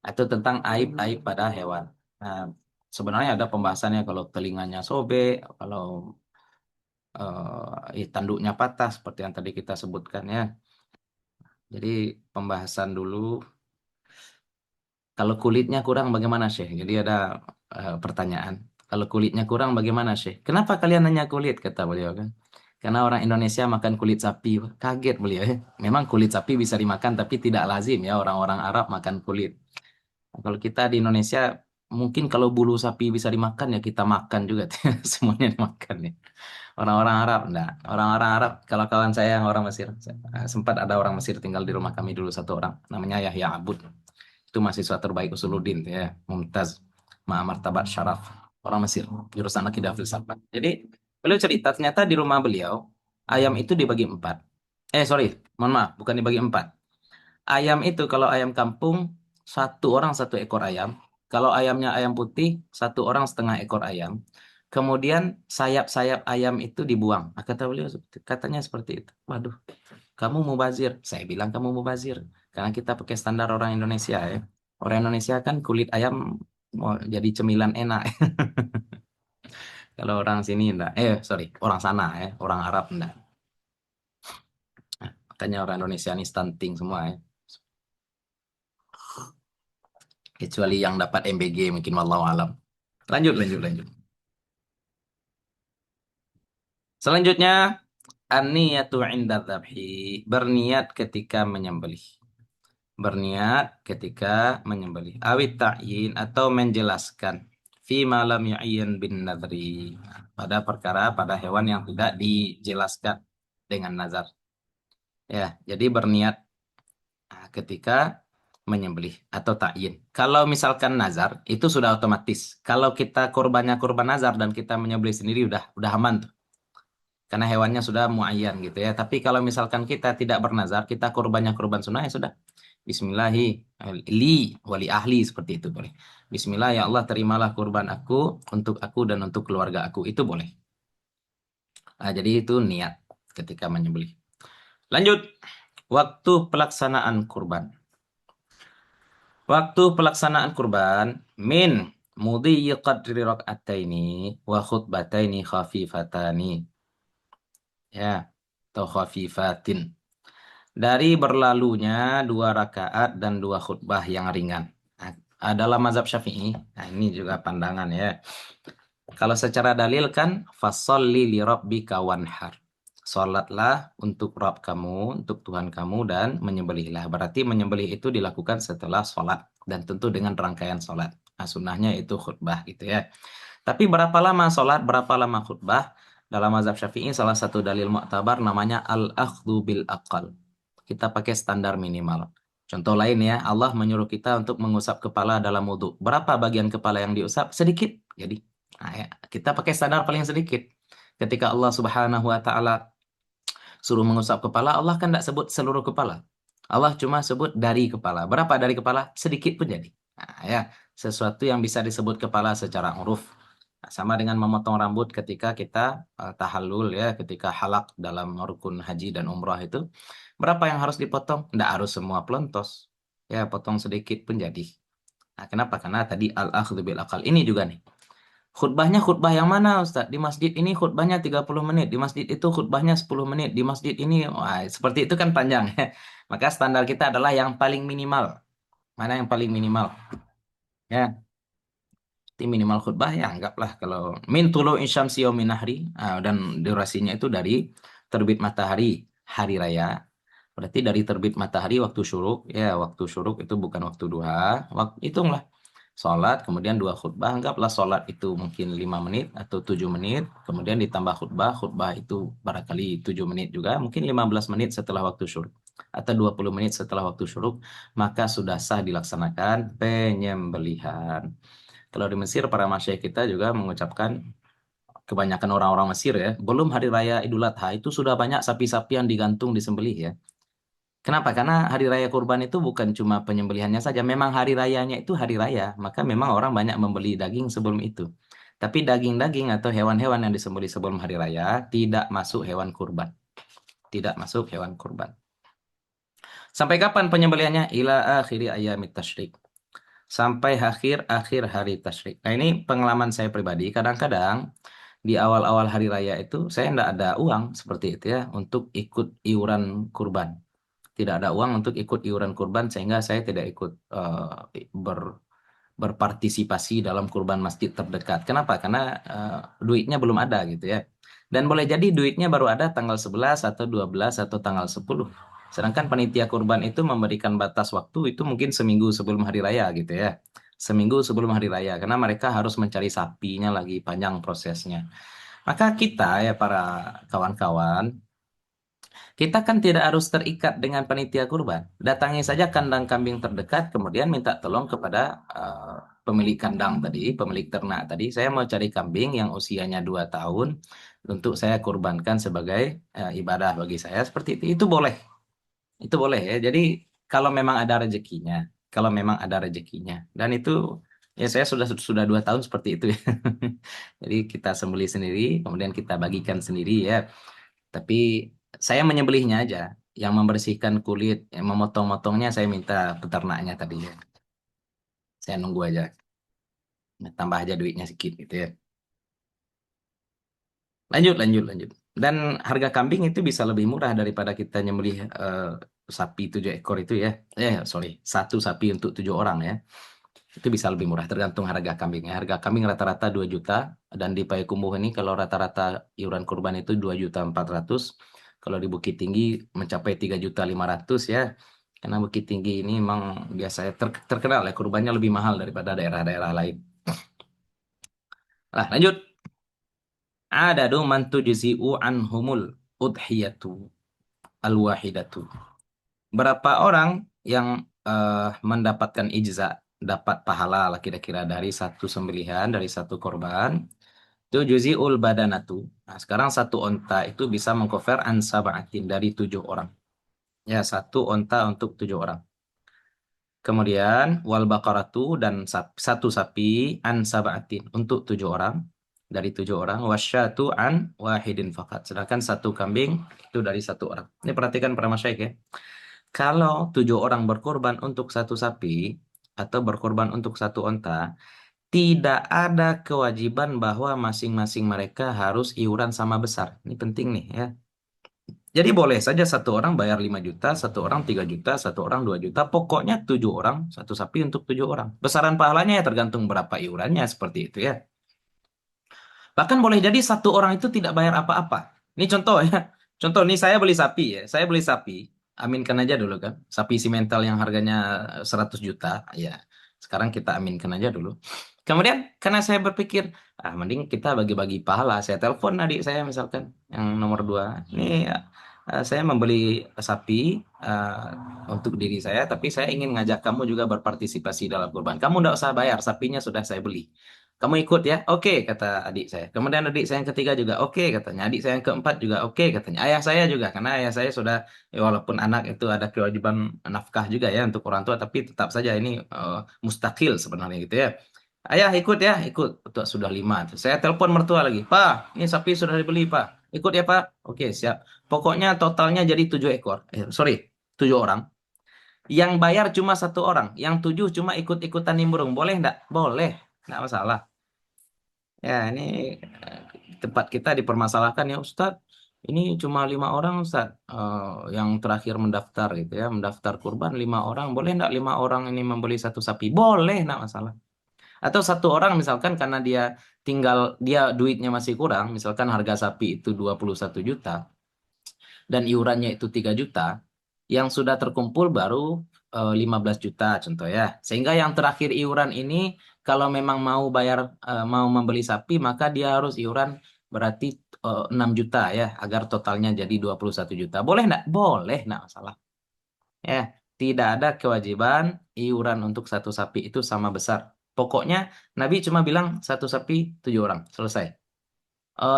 itu tentang aib-aib pada hewan. Nah, sebenarnya ada pembahasannya kalau telinganya sobek, kalau tanduknya patah seperti yang tadi kita sebutkan ya. Jadi pembahasan dulu. Kalau kulitnya kurang bagaimana Syekh? Jadi ada pertanyaan. Kalau kulitnya kurang bagaimana Syekh? Kenapa kalian nanya kulit? Kata beliau kan. Karena orang Indonesia makan kulit sapi. Kaget beliau ya. Memang kulit sapi bisa dimakan tapi tidak lazim ya orang-orang Arab makan kulit. Nah, kalau kita di Indonesia mungkin kalau bulu sapi bisa dimakan ya kita makan juga. Semuanya dimakan ya. Orang-orang Arab, enggak. Orang-orang Arab, kalau kawan saya yang orang Mesir, sempat ada orang Mesir tinggal di rumah kami dulu satu orang, namanya Yahya Abud. Itu mahasiswa terbaik Usuluddin ya, Mumtaz, Martabat Syaraf, orang Mesir, jurusan Akidah Filsafat. Jadi beliau cerita ternyata di rumah beliau ayam itu dibagi empat. Sorry, mohon maaf, bukan dibagi empat. Ayam itu kalau ayam kampung satu orang satu ekor ayam. Kalau ayamnya ayam putih satu orang setengah ekor ayam. Kemudian sayap-sayap ayam itu dibuang. Nah, kata beliau katanya seperti itu. Waduh, kamu mubazir. Saya bilang kamu mubazir. Karena kita pakai standar orang Indonesia ya. Orang Indonesia kan kulit ayam mau jadi cemilan enak. Kalau orang sini enggak. Sorry, orang sana ya. Orang Arab enggak. Makanya orang Indonesia ini stunting semua ya. Kecuali yang dapat MBG mungkin wallahu alam. Lanjut, lanjut, lanjut. Selanjutnya, an-niyatu 'inda dzabhi. Berniat ketika menyembelih. Berniat ketika menyembelih. Awit ta'yin atau menjelaskan. Fi malam yu'ayyan bin nadri. Pada perkara, pada hewan yang tidak dijelaskan dengan nazar. Ya, jadi berniat ketika menyembelih atau ta'yin. Kalau misalkan nazar, itu sudah otomatis. Kalau kita korbannya korban nazar dan kita menyembelih sendiri, udah aman tuh. Karena hewannya sudah muayyan gitu ya. Tapi kalau misalkan kita tidak bernazar, kita korbannya korban sunnah ya sudah. Bismillahi li wali ahli seperti itu boleh. Bismillah ya Allah terimalah kurban aku untuk aku dan untuk keluarga aku itu boleh. Nah, jadi itu niat ketika menyembelih. Lanjut, waktu pelaksanaan kurban. Waktu pelaksanaan kurban min mudhi qadri raka'ataini wa khutbataini khafifatani. Ya, atau khafifatin. Dari berlalunya dua rakaat dan dua khutbah yang ringan. Nah, dalam mazhab Syafi'i, nah ini juga pandangan ya. Kalau secara dalil kan fasolli li rabbika wanhar. Salatlah untuk Rabb kamu, untuk Tuhan kamu dan menyembelihlah. Berarti menyembelih itu dilakukan setelah salat dan tentu dengan rangkaian salat. Nah, sunnahnya itu khutbah gitu ya. Tapi berapa lama salat, berapa lama khutbah? Dalam mazhab Syafi'i salah satu dalil mu'tabar namanya al-akhdhu bil aqal. Kita pakai standar minimal. Contoh lain ya, Allah menyuruh kita untuk mengusap kepala dalam wudhu. Berapa bagian kepala yang diusap? Sedikit. Jadi, nah ya, kita pakai standar paling sedikit. Ketika Allah Subhanahu wa taala suruh mengusap kepala, Allah kan tidak sebut seluruh kepala. Allah cuma sebut dari kepala. Berapa dari kepala? Sedikit pun jadi. Nah, ya, sesuatu yang bisa disebut kepala secara uruf. Nah, sama dengan memotong rambut ketika kita tahallul ya, ketika halak dalam rukun haji dan umrah itu. Berapa yang harus dipotong? Tidak harus semua pelontos. Ya, potong sedikit pun jadi. Nah, kenapa? Karena tadi al-akhdhu bil akal. Ini juga nih. Khutbahnya khutbah yang mana Ustaz? Di masjid ini khutbahnya 30 menit, di masjid itu khutbahnya 10 menit, di masjid ini wah, seperti itu kan panjang. Maka standar kita adalah yang paling minimal. Mana yang paling minimal? Ya, di minimal khutbah ya anggaplah kalau min tulu'i syamsi yaumin nahri dan durasinya itu dari terbit matahari hari raya. Berarti dari terbit matahari waktu syuruk, ya waktu syuruk itu bukan waktu duha. Hitunglah sholat, kemudian dua khutbah, anggaplah sholat itu mungkin 5 menit atau 7 menit, kemudian ditambah khutbah, khutbah itu barangkali 7 menit juga, mungkin 15 menit setelah waktu syuruk, atau 20 menit setelah waktu syuruk, maka sudah sah dilaksanakan penyembelihan. Kalau di Mesir, para masyayikh kita juga mengucapkan, kebanyakan orang-orang Mesir ya, belum hari raya Idul Adha itu sudah banyak sapi-sapi yang digantung disembelih ya. Kenapa? Karena hari raya kurban itu bukan cuma penyembelihannya saja, memang hari rayanya itu hari raya, maka memang orang banyak membeli daging sebelum itu. Tapi daging-daging atau hewan-hewan yang disembelih sebelum hari raya tidak masuk hewan kurban, tidak masuk hewan kurban. Sampai kapan penyembelihannya? Ila akhiri ayamit tasyrik. Sampai akhir hari tasyrik. Nah, ini pengalaman saya pribadi. Kadang-kadang di awal-awal hari raya itu saya tidak ada uang seperti itu ya untuk ikut iuran kurban. Tidak ada uang untuk ikut iuran kurban sehingga saya tidak ikut berpartisipasi dalam kurban masjid terdekat. Kenapa? Karena duitnya belum ada gitu ya. Dan boleh jadi duitnya baru ada tanggal 11 atau 12 atau tanggal 10. Sedangkan panitia kurban itu memberikan batas waktu itu mungkin seminggu sebelum hari raya gitu ya. Seminggu sebelum hari raya karena mereka harus mencari sapinya lagi panjang prosesnya. Maka kita ya para kawan-kawan kita kan tidak harus terikat dengan panitia kurban. Datangi saja kandang kambing terdekat, kemudian minta tolong kepada pemilik kandang tadi, pemilik ternak tadi. Saya mau cari kambing yang usianya 2 tahun untuk saya kurbankan sebagai ibadah bagi saya. Seperti itu. Itu boleh ya. Jadi kalau memang ada rezekinya, kalau memang ada rezekinya. Dan itu ya saya sudah 2 tahun seperti itu ya. Jadi kita sembelih sendiri, kemudian kita bagikan sendiri ya. Tapi saya menyembelihnya aja. Yang membersihkan kulit, yang memotong-motongnya saya minta peternaknya tadi ya. Saya nunggu aja. Tambah aja duitnya sedikit gitu ya. Lanjut, lanjut, lanjut. Dan harga kambing itu bisa lebih murah daripada kita nyembelih sapi 7 ekor itu ya. Sorry, satu sapi untuk 7 orang ya. Itu bisa lebih murah tergantung harga kambingnya. Harga kambing rata-rata 2 juta dan di Payakumbuh ini kalau rata-rata iuran kurban itu 2.400.000. Kalau di Bukit Tinggi mencapai 3.500.000 ya. Karena Bukit Tinggi ini memang biasanya terkenal ya kurbannya lebih mahal daripada daerah-daerah lain. Nah, lanjut. Adadu man tujzi'u anhumul udhiyatu al-wahidatu. Berapa orang yang mendapatkan ijza, dapat pahala lah kira-kira dari satu sembelihan, dari satu korban, itu juzi'ul badanatu. Nah, sekarang satu onta itu bisa mengcover an sab'atin dari 7 orang. Ya, satu onta untuk 7 orang. Kemudian wal baqaratu dan satu sapi an sab'atin untuk 7 orang. Dari 7 orang. Wasyatu an wahidin fakat. Sedangkan satu kambing itu dari 1 orang. Ini perhatikan para masyayikh ya. Kalau 7 orang berkorban untuk satu sapi atau berkorban untuk satu onta, tidak ada kewajiban bahwa masing-masing mereka harus iuran sama besar. Ini penting nih ya. Jadi boleh saja satu orang bayar 5 juta, satu orang 3 juta, satu orang 2 juta. Pokoknya 7 orang, satu sapi untuk 7 orang. Besaran pahalanya ya tergantung berapa iurannya seperti itu ya. Bahkan boleh jadi satu orang itu tidak bayar apa-apa. Ini contoh ya. Contoh nih saya beli sapi ya. Saya beli sapi. Aminkan aja dulu kan. Sapi simental yang harganya 100 juta. Ya. Sekarang kita aminkan aja dulu. Kemudian karena saya berpikir, mending kita bagi-bagi pahala. Saya telepon adik saya misalkan. Yang nomor 2. Ini saya membeli sapi untuk diri saya. Tapi saya ingin ngajak kamu juga berpartisipasi dalam kurban. Kamu tidak usah bayar. Sapinya sudah saya beli. Kamu ikut ya? Oke, kata adik saya. Kemudian adik saya yang ketiga juga oke katanya. Adik saya yang keempat juga oke katanya. Ayah saya juga karena ayah saya sudah walaupun anak itu ada kewajiban nafkah juga ya untuk orang tua tapi tetap saja ini mustakil sebenarnya gitu ya. Ayah ikut ya, ikut. Betul, sudah 5. Saya telepon mertua lagi. Pak, ini sapi sudah dibeli, Pak. Ikut ya, Pak. Oke, siap. Pokoknya totalnya jadi 7 ekor. Sorry, 7 orang. Yang bayar cuma 1 orang. Yang 7 cuma ikut-ikutan nimbrung. Boleh enggak? Boleh. Enggak masalah. Ya, ini eh, tempat kita dipermasalahkan ya Ustadz. Ini cuma 5 orang Ustadz yang terakhir mendaftar gitu ya, mendaftar kurban 5 orang. Boleh enggak 5 orang ini membeli satu sapi? Boleh, enggak masalah. Atau satu orang misalkan karena dia duitnya masih kurang, misalkan harga sapi itu 21 juta dan iurannya itu 3 juta, yang sudah terkumpul baru 15 juta contoh ya. Sehingga yang terakhir iuran ini kalau memang mau membeli sapi maka dia harus iuran berarti 6 juta ya agar totalnya jadi 21 juta. Boleh enggak? Boleh, enggak masalah. Ya, tidak ada kewajiban iuran untuk satu sapi itu sama besar. Pokoknya Nabi cuma bilang satu sapi 7 orang, selesai.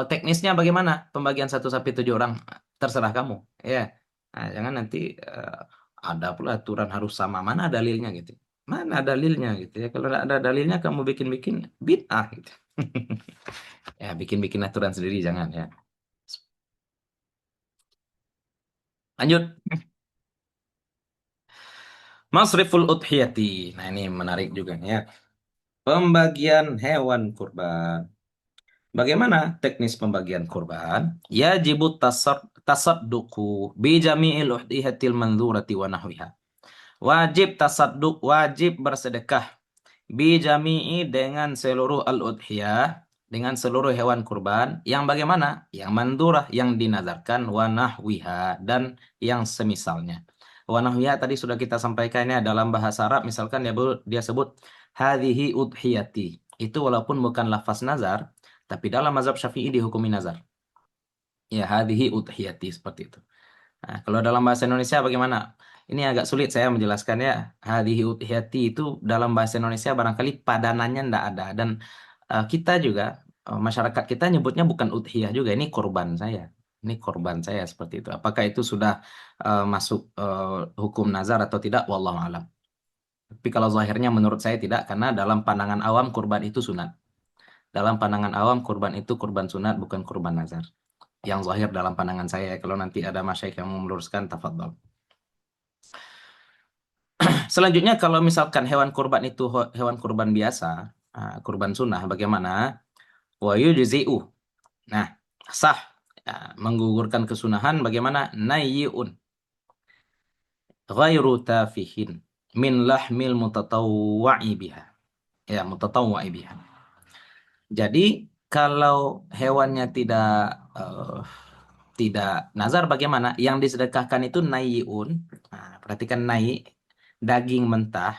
Teknisnya bagaimana pembagian satu sapi 7 orang? Terserah kamu. Ya, nah, jangan nanti ada pula aturan harus sama. Mana dalilnya gitu? Mana dalilnya gitu ya? Kalau nggak ada dalilnya kamu bikin-bikin bid'ah gitu. Ya, bikin-bikin aturan sendiri jangan ya. Lanjut. Masriful udhiyati. Nah, ini menarik juga nih ya. Pembagian hewan kurban. Bagaimana teknis pembagian kurban? Yajibut tasadduqu bi jami'il udhiyatil mandhurati wa nahwiha. Wajib tasadduk, wajib bersedekah bijami'i dengan seluruh al-udhiyah, dengan seluruh hewan kurban yang bagaimana? Yang mandurah, yang dinazarkan, wa nahwiha, dan yang semisalnya. Wa nahwiha tadi sudah kita sampaikan ya dalam bahasa Arab, misalkan dia sebut hadhihi udhiyati. Itu walaupun bukan lafaz nazar, tapi dalam mazhab Syafi'i dihukumi nazar. Ya, hadhihi udhiyati seperti itu. Nah, kalau dalam bahasa Indonesia bagaimana? Ini agak sulit saya menjelaskan ya. Hadhihi udhiyati itu dalam bahasa Indonesia barangkali padanannya ndak ada. Dan kita juga, masyarakat kita nyebutnya bukan udhiyah juga. Ini korban saya. Ini korban saya seperti itu. Apakah itu sudah masuk hukum nazar atau tidak? Wallahu alam. Tapi kalau zahirnya menurut saya tidak. Karena dalam pandangan awam kurban itu sunat. Dalam pandangan awam kurban itu kurban sunat bukan kurban nazar. Yang zahir dalam pandangan saya. Kalau nanti ada masyayikh yang mau meluruskan, tafadhol. Selanjutnya kalau misalkan hewan kurban itu hewan kurban biasa, kurban sunnah, bagaimana? Wa yujzi'u. Nah, sah, ya, menggugurkan kesunahan bagaimana? Nayyun ghairu tafihin min lahmil mutatawwa'i biha. Ya, mutatawwa'i biha. Jadi kalau hewannya eh, tidak nazar bagaimana? Yang disedekahkan itu nayyun. Nah, perhatikan nayi, daging mentah,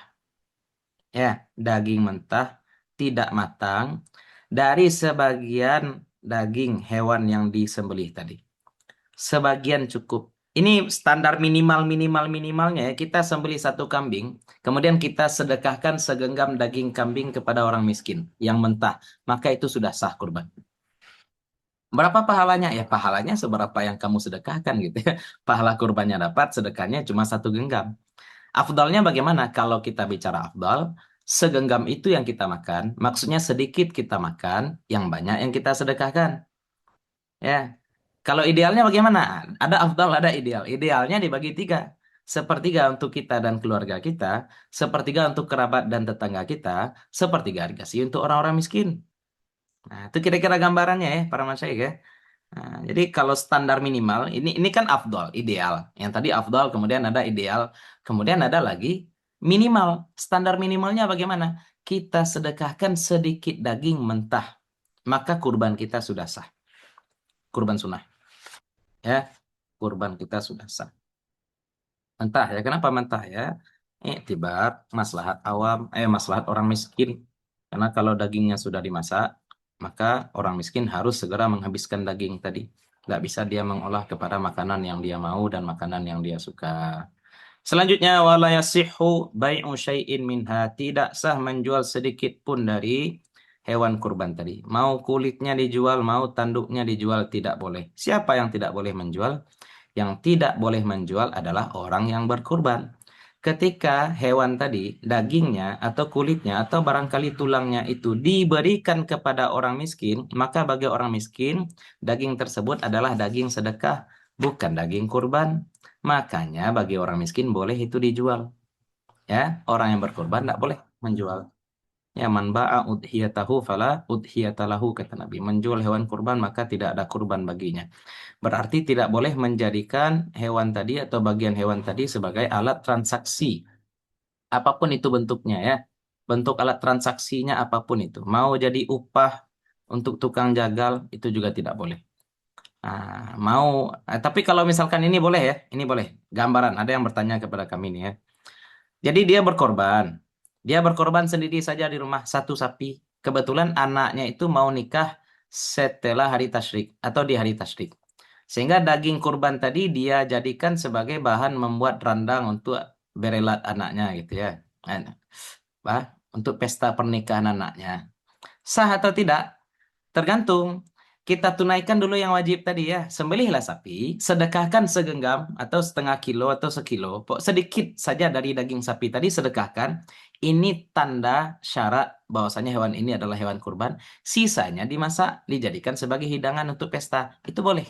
ya, daging mentah tidak matang dari sebagian daging hewan yang disembelih tadi. Sebagian cukup. Ini standar minimalnya ya. Kita sembelih satu kambing, kemudian kita sedekahkan segenggam daging kambing kepada orang miskin yang mentah, maka itu sudah sah kurban. Berapa pahalanya? Ya pahalanya seberapa yang kamu sedekahkan gitu ya. Pahala kurbannya dapat, sedekahnya cuma satu genggam. Afdalnya bagaimana? Kalau kita bicara afdal, segenggam itu yang kita makan, maksudnya sedikit kita makan, yang banyak yang kita sedekahkan. Ya, kalau idealnya bagaimana? Ada afdal, ada ideal. Idealnya dibagi tiga. Sepertiga untuk kita dan keluarga kita, sepertiga untuk kerabat dan tetangga kita, sepertiga dikasih untuk orang-orang miskin. Nah, itu kira-kira gambarannya ya, para masyayikh ya. Nah, jadi kalau standar minimal ini kan afdol, ideal. Yang tadi afdol, kemudian ada ideal, kemudian ada lagi minimal. Standar minimalnya bagaimana? Kita sedekahkan sedikit daging mentah, maka kurban kita sudah sah. Kurban sunnah, ya. Kurban kita sudah sah. Mentah ya. Kenapa mentah ya? Tibar maslahat awam, maslahat orang miskin. Karena kalau dagingnya sudah dimasak, maka orang miskin harus segera menghabiskan daging tadi. Nggak bisa dia mengolah kepada makanan yang dia mau dan makanan yang dia suka. Selanjutnya, wala yasihhu bai'u syai'in minha. Tidak sah menjual sedikit pun dari hewan kurban tadi. Mau kulitnya dijual, mau tanduknya dijual, tidak boleh. Siapa yang tidak boleh menjual? Yang tidak boleh menjual adalah orang yang berkurban. Ketika hewan tadi, dagingnya atau kulitnya atau barangkali tulangnya itu diberikan kepada orang miskin, maka bagi orang miskin, daging tersebut adalah daging sedekah, bukan daging kurban. Makanya bagi orang miskin boleh itu dijual. Ya, orang yang berkurban tidak boleh menjual. Ya, man ba'a udhiyatahu fala udhiyatalahu, kata Nabi. Menjual hewan kurban maka tidak ada kurban baginya. Berarti tidak boleh menjadikan hewan tadi atau bagian hewan tadi sebagai alat transaksi. Apapun itu bentuknya ya. Bentuk alat transaksinya apapun itu. Mau jadi upah untuk tukang jagal itu juga tidak boleh. Tapi kalau misalkan ini boleh ya, ini boleh. Gambaran, ada yang bertanya kepada kami nih ya. Jadi dia berkorban. Dia berkorban sendiri saja di rumah satu sapi. Kebetulan anaknya itu mau nikah setelah hari tasyrik atau di hari tasyrik. Sehingga daging kurban tadi dia jadikan sebagai bahan membuat randang untuk berelat anaknya gitu ya. Nah, untuk pesta pernikahan anaknya. Sah atau tidak? Tergantung. Kita tunaikan dulu yang wajib tadi ya. Sembelihlah sapi, sedekahkan segenggam atau setengah kilo atau sekilo. Sedikit saja dari daging sapi tadi sedekahkan. Ini tanda syarat bahwasanya hewan ini adalah hewan kurban. Sisanya dimasak, dijadikan sebagai hidangan untuk pesta. Itu boleh.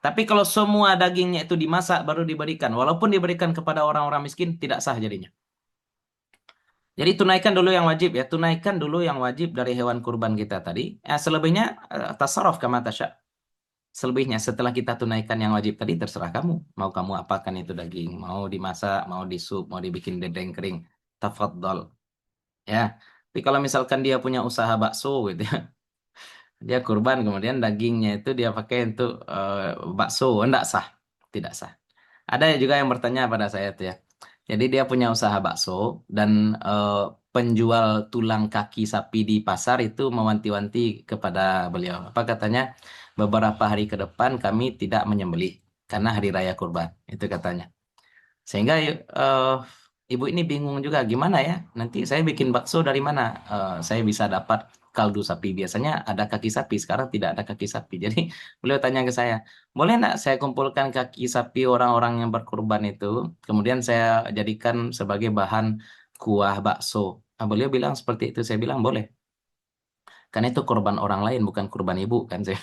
Tapi kalau semua dagingnya itu dimasak baru diberikan, walaupun diberikan kepada orang-orang miskin, tidak sah jadinya. Jadi tunaikan dulu yang wajib ya, tunaikan dulu yang wajib dari hewan kurban kita tadi. Selebihnya tasarruf kama tasya. Selebihnya setelah kita tunaikan yang wajib tadi terserah kamu. Mau kamu apakan itu daging, mau dimasak, mau disup, mau dibikin dendeng kering. Tafadhol. Ya. Tapi kalau misalkan dia punya usaha bakso gitu ya, dia kurban kemudian dagingnya itu dia pakai untuk bakso, enggak sah. Tidak sah. Ada juga yang bertanya pada saya tuh ya. Jadi dia punya usaha bakso dan eh, penjual tulang kaki sapi di pasar itu mewanti-wanti kepada beliau. Apa katanya? Beberapa hari ke depan kami tidak menyembelih karena hari raya kurban. Itu katanya. Sehingga ibu ini bingung juga gimana ya? Nanti saya bikin bakso dari mana? Saya bisa dapat kaldu sapi. Biasanya ada kaki sapi, sekarang tidak ada kaki sapi. Jadi beliau tanya ke saya, boleh nggak saya kumpulkan kaki sapi orang-orang yang berkurban itu, kemudian saya jadikan sebagai bahan kuah bakso. Nah, beliau bilang seperti itu. Saya bilang boleh. Karena itu kurban orang lain, bukan kurban ibu kan saya.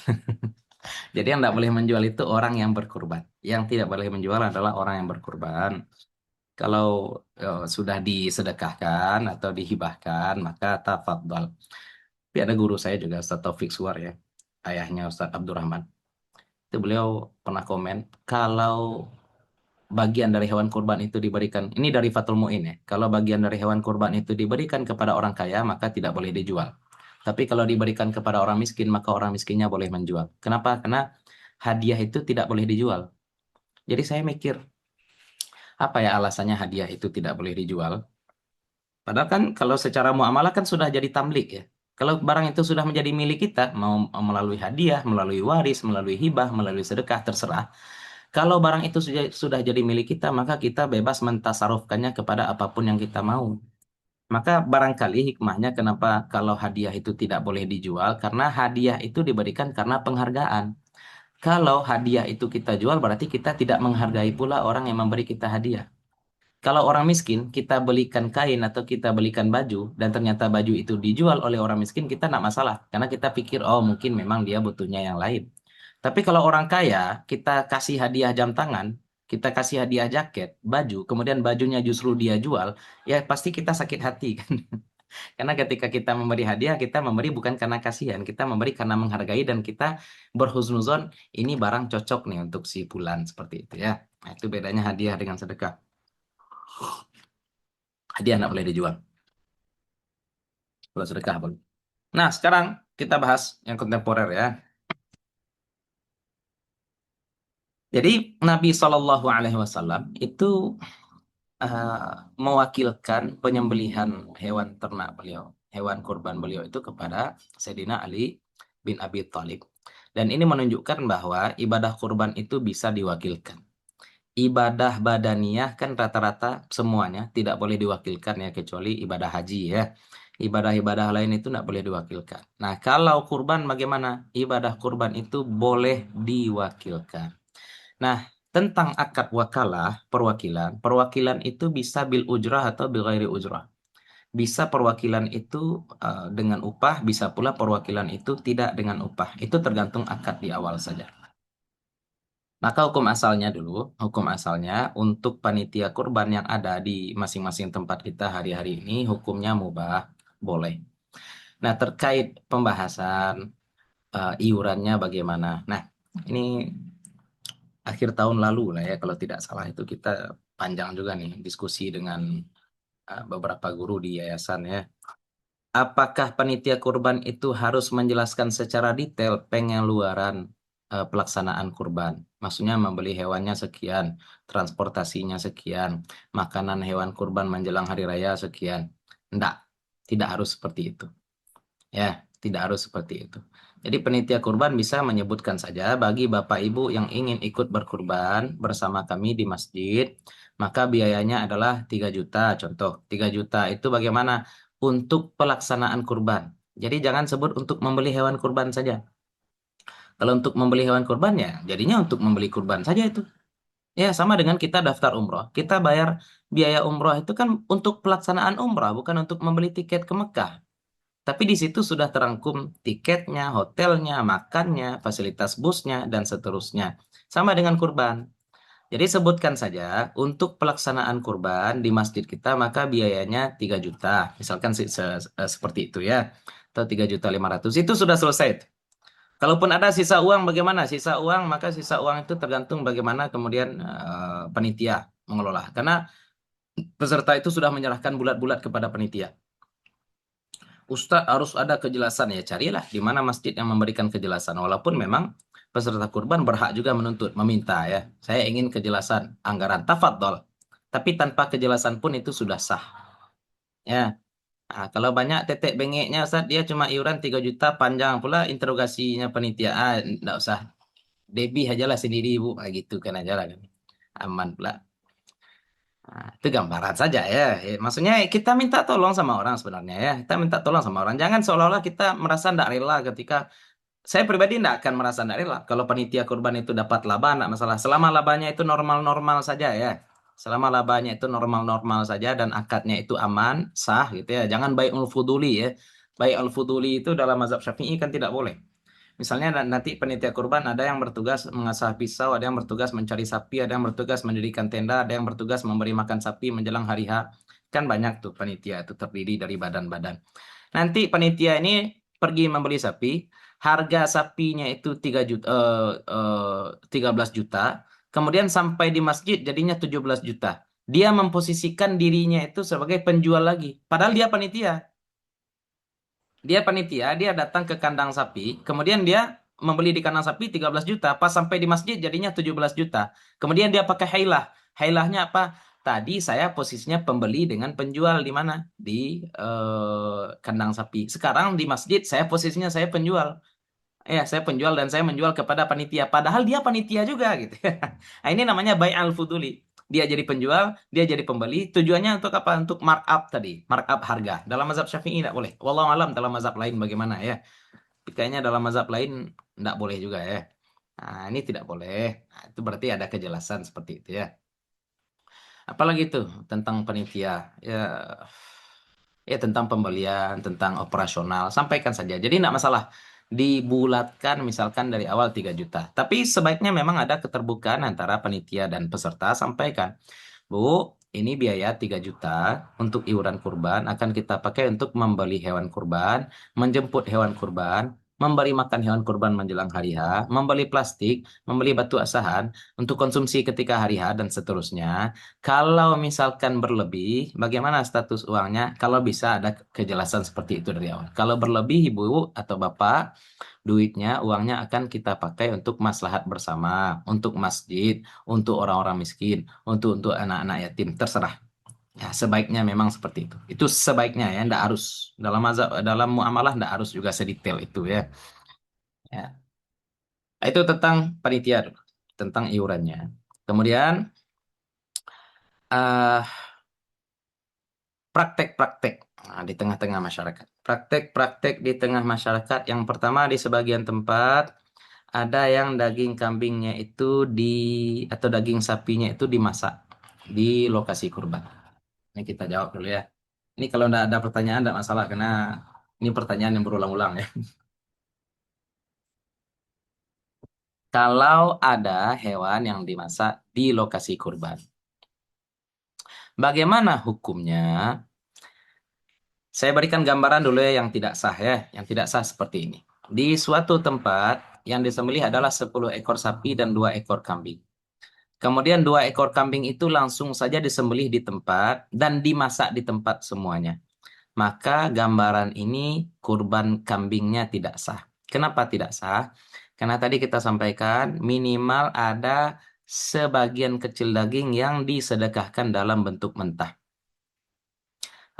Jadi yang tidak boleh menjual itu orang yang berkurban. Yang tidak boleh menjual adalah orang yang berkurban. Kalau sudah disedekahkan atau dihibahkan, maka tafadhol. Tapi ada guru saya juga, Ustaz Taufik Suwar ya, ayahnya Ustaz Abdurrahman. Itu beliau pernah komen, kalau bagian dari hewan kurban itu diberikan, ini dari Fathul Mu'in ya, kalau bagian dari hewan kurban itu diberikan kepada orang kaya, maka tidak boleh dijual. Tapi kalau diberikan kepada orang miskin, maka orang miskinnya boleh menjual. Kenapa? Karena hadiah itu tidak boleh dijual. Jadi saya mikir, apa ya alasannya hadiah itu tidak boleh dijual? Padahal kan kalau secara muamalah kan sudah jadi tamlik ya. Kalau barang itu sudah menjadi milik kita, mau melalui hadiah, melalui waris, melalui hibah, melalui sedekah, terserah. Kalau barang itu sudah jadi milik kita, maka kita bebas mentasarufkannya kepada apapun yang kita mau. Maka barangkali hikmahnya kenapa kalau hadiah itu tidak boleh dijual, karena hadiah itu diberikan karena penghargaan. Kalau hadiah itu kita jual, berarti kita tidak menghargai pula orang yang memberi kita hadiah. Kalau orang miskin, kita belikan kain atau kita belikan baju, dan ternyata baju itu dijual oleh orang miskin, kita tidak masalah. Karena kita pikir, oh mungkin memang dia butuhnya yang lain. Tapi kalau orang kaya, kita kasih hadiah jam tangan, kita kasih hadiah jaket, baju, kemudian bajunya justru dia jual, ya pasti kita sakit hati kan. Karena ketika kita memberi hadiah, kita memberi bukan karena kasihan, kita memberi karena menghargai dan kita berhusnuzon, ini barang cocok nih untuk si Fulan seperti itu ya. Nah, itu bedanya hadiah dengan sedekah. Hadiah nggak boleh dijual. Kalau sedekah boleh. Nah, sekarang kita bahas yang kontemporer ya. Jadi Nabi Shallallahu Alaihi Wasallam itu eh, mewakilkan penyembelihan hewan ternak beliau, hewan kurban beliau itu kepada Sayyidina Ali bin Abi Thalib. Dan ini menunjukkan bahwa ibadah kurban itu bisa diwakilkan. Ibadah badaniyah kan rata-rata semuanya tidak boleh diwakilkan ya kecuali ibadah haji ya. Ibadah-ibadah lain itu tidak boleh diwakilkan. Nah, kalau kurban bagaimana? Ibadah kurban itu boleh diwakilkan. Nah, tentang akad wakalah, perwakilan, perwakilan itu bisa bil ujrah atau bil ghairi ujrah. Bisa perwakilan itu dengan upah, bisa pula perwakilan itu tidak dengan upah. Itu tergantung akad di awal saja. Maka hukum asalnya dulu, hukum asalnya untuk panitia kurban yang ada di masing-masing tempat kita hari-hari ini, hukumnya mubah, boleh. Nah, terkait pembahasan iurannya bagaimana? Nah, ini akhir tahun lalu lah ya, kalau tidak salah itu kita panjang juga nih diskusi dengan beberapa guru di yayasan ya. Apakah panitia kurban itu harus menjelaskan secara detail pengeluaran pelaksanaan kurban? Maksudnya membeli hewannya sekian, transportasinya sekian, makanan hewan kurban menjelang hari raya sekian. Enggak, tidak harus seperti itu. Ya, tidak harus seperti itu. Jadi panitia kurban bisa menyebutkan saja bagi Bapak Ibu yang ingin ikut berkurban bersama kami di masjid, maka biayanya adalah 3 juta. Contoh, 3 juta itu bagaimana? Untuk pelaksanaan kurban. Jadi jangan sebut untuk membeli hewan kurban saja. Kalau untuk membeli hewan kurban ya, jadinya untuk membeli kurban saja itu. Ya, sama dengan kita daftar umroh. Kita bayar biaya umroh itu kan untuk pelaksanaan umroh, bukan untuk membeli tiket ke Mekah. Tapi di situ sudah terangkum tiketnya, hotelnya, makannya, fasilitas busnya, dan seterusnya. Sama dengan kurban. Jadi sebutkan saja untuk pelaksanaan kurban di masjid kita maka biayanya 3 juta. Misalkan seperti itu ya. Atau 3.500.000 itu sudah selesai. Kalaupun ada sisa uang bagaimana? Sisa uang maka sisa uang itu tergantung bagaimana kemudian panitia mengelola. Karena peserta itu sudah menyerahkan bulat-bulat kepada panitia. Ustadz harus ada kejelasan ya carilah di mana masjid yang memberikan kejelasan. Walaupun memang peserta kurban berhak juga menuntut, meminta ya. Saya ingin kejelasan anggaran tafadhol. Tapi tanpa kejelasan pun itu sudah sah. Ya. Nah, kalau banyak tetek bengeknya Ustaz, dia cuma iuran 3 juta panjang pula interogasinya panitia. Enggak usah. Debbie aja lah sendiri ibu. Gitu kan aja lah kan. Aman pula. Nah, itu gambaran saja ya. Maksudnya kita minta tolong sama orang sebenarnya ya. Kita minta tolong sama orang. Jangan seolah-olah kita merasa tidak rela ketika saya pribadi tidak akan merasa tidak rela. Kalau panitia kurban itu dapat laba, tidak masalah. Selama labanya itu normal-normal saja ya. Selama labanya itu normal-normal saja dan akadnya itu aman, sah gitu ya. Jangan bai'ul fuduli ya. Bai'ul fuduli itu dalam mazhab Syafi'i kan tidak boleh. Misalnya nanti panitia kurban ada yang bertugas mengasah pisau, ada yang bertugas mencari sapi, ada yang bertugas mendirikan tenda, ada yang bertugas memberi makan sapi menjelang hari H. Kan banyak tuh panitia itu terdiri dari badan-badan. Nanti panitia ini pergi membeli sapi, harga sapinya itu 13 juta, kemudian sampai di masjid jadinya 17 juta. Dia memposisikan dirinya itu sebagai penjual lagi, padahal dia panitia. Dia panitia, dia datang ke kandang sapi, kemudian dia membeli di kandang sapi 13 juta, pas sampai di masjid jadinya 17 juta. Kemudian dia pakai hailah. Hailahnya apa? Tadi saya posisinya pembeli dengan penjual di mana? Di kandang sapi. Sekarang di masjid saya posisinya saya penjual. Ya, saya penjual dan saya menjual kepada panitia. Padahal dia panitia juga gitu. Nah, ini namanya buy al fuduli. Dia jadi penjual, dia jadi pembeli. Tujuannya untuk apa? Untuk markup tadi, markup harga. Dalam mazhab Syafi'i tidak boleh. Wallahu alam dalam mazhab lain bagaimana ya? Tapi kayaknya dalam mazhab lain tidak boleh juga ya. Nah, ini tidak boleh. Nah, itu berarti ada kejelasan seperti itu ya. Apalagi itu tentang panitia. Ya, ya tentang pembelian, tentang operasional, sampaikan saja. Jadi tidak masalah dibulatkan misalkan dari awal 3 juta. Tapi sebaiknya memang ada keterbukaan antara panitia dan peserta, sampaikan. Bu, ini biaya 3 juta untuk iuran kurban akan kita pakai untuk membeli hewan kurban, menjemput hewan kurban, memberi makan hewan kurban menjelang hari H, membeli plastik, membeli batu asahan untuk konsumsi ketika hari H dan seterusnya. Kalau misalkan berlebih, bagaimana status uangnya? Kalau bisa ada kejelasan seperti itu dari awal. Kalau berlebih, Ibu atau Bapak, duitnya, uangnya akan kita pakai untuk maslahat bersama, untuk masjid, untuk orang-orang miskin, untuk anak-anak yatim, terserah. Ya, sebaiknya memang seperti itu. Itu sebaiknya ya, ndak harus dalam muamalah ndak harus juga sedetail itu ya. Ya, itu tentang panitia, dulu, tentang iurannya. Kemudian eh praktek-praktek di tengah-tengah masyarakat. Praktek-praktek di tengah masyarakat. Yang pertama di sebagian tempat ada yang daging kambingnya itu di atau daging sapinya itu dimasak di lokasi kurban. Ini kita jawab dulu ya. Ini kalau tidak ada pertanyaan tidak masalah karena ini pertanyaan yang berulang-ulang ya. Kalau ada hewan yang dimasak di lokasi kurban, bagaimana hukumnya? Saya berikan gambaran dulu ya yang tidak sah ya, yang tidak sah seperti ini. Di suatu tempat yang disembelih adalah 10 ekor sapi dan 2 ekor kambing. Kemudian 2 ekor kambing itu langsung saja disembelih di tempat dan dimasak di tempat semuanya. Maka gambaran ini kurban kambingnya tidak sah. Kenapa tidak sah? Karena tadi kita sampaikan minimal ada sebagian kecil daging yang disedekahkan dalam bentuk mentah.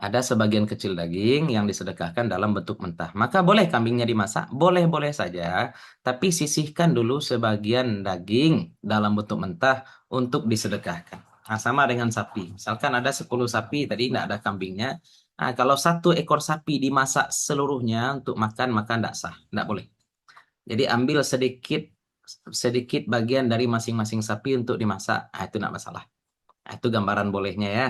Ada sebagian kecil daging yang disedekahkan dalam bentuk mentah. Maka boleh kambingnya dimasak? Boleh-boleh saja. Tapi sisihkan dulu sebagian daging dalam bentuk mentah untuk disedekahkan. Nah, sama dengan sapi. Misalkan ada 10 sapi, tadi tidak ada kambingnya. Nah, kalau 1 ekor sapi dimasak seluruhnya untuk makan, maka tidak sah. Tidak boleh. Jadi ambil sedikit sedikit bagian dari masing-masing sapi untuk dimasak. Nah, itu tidak masalah. Nah, itu gambaran bolehnya ya.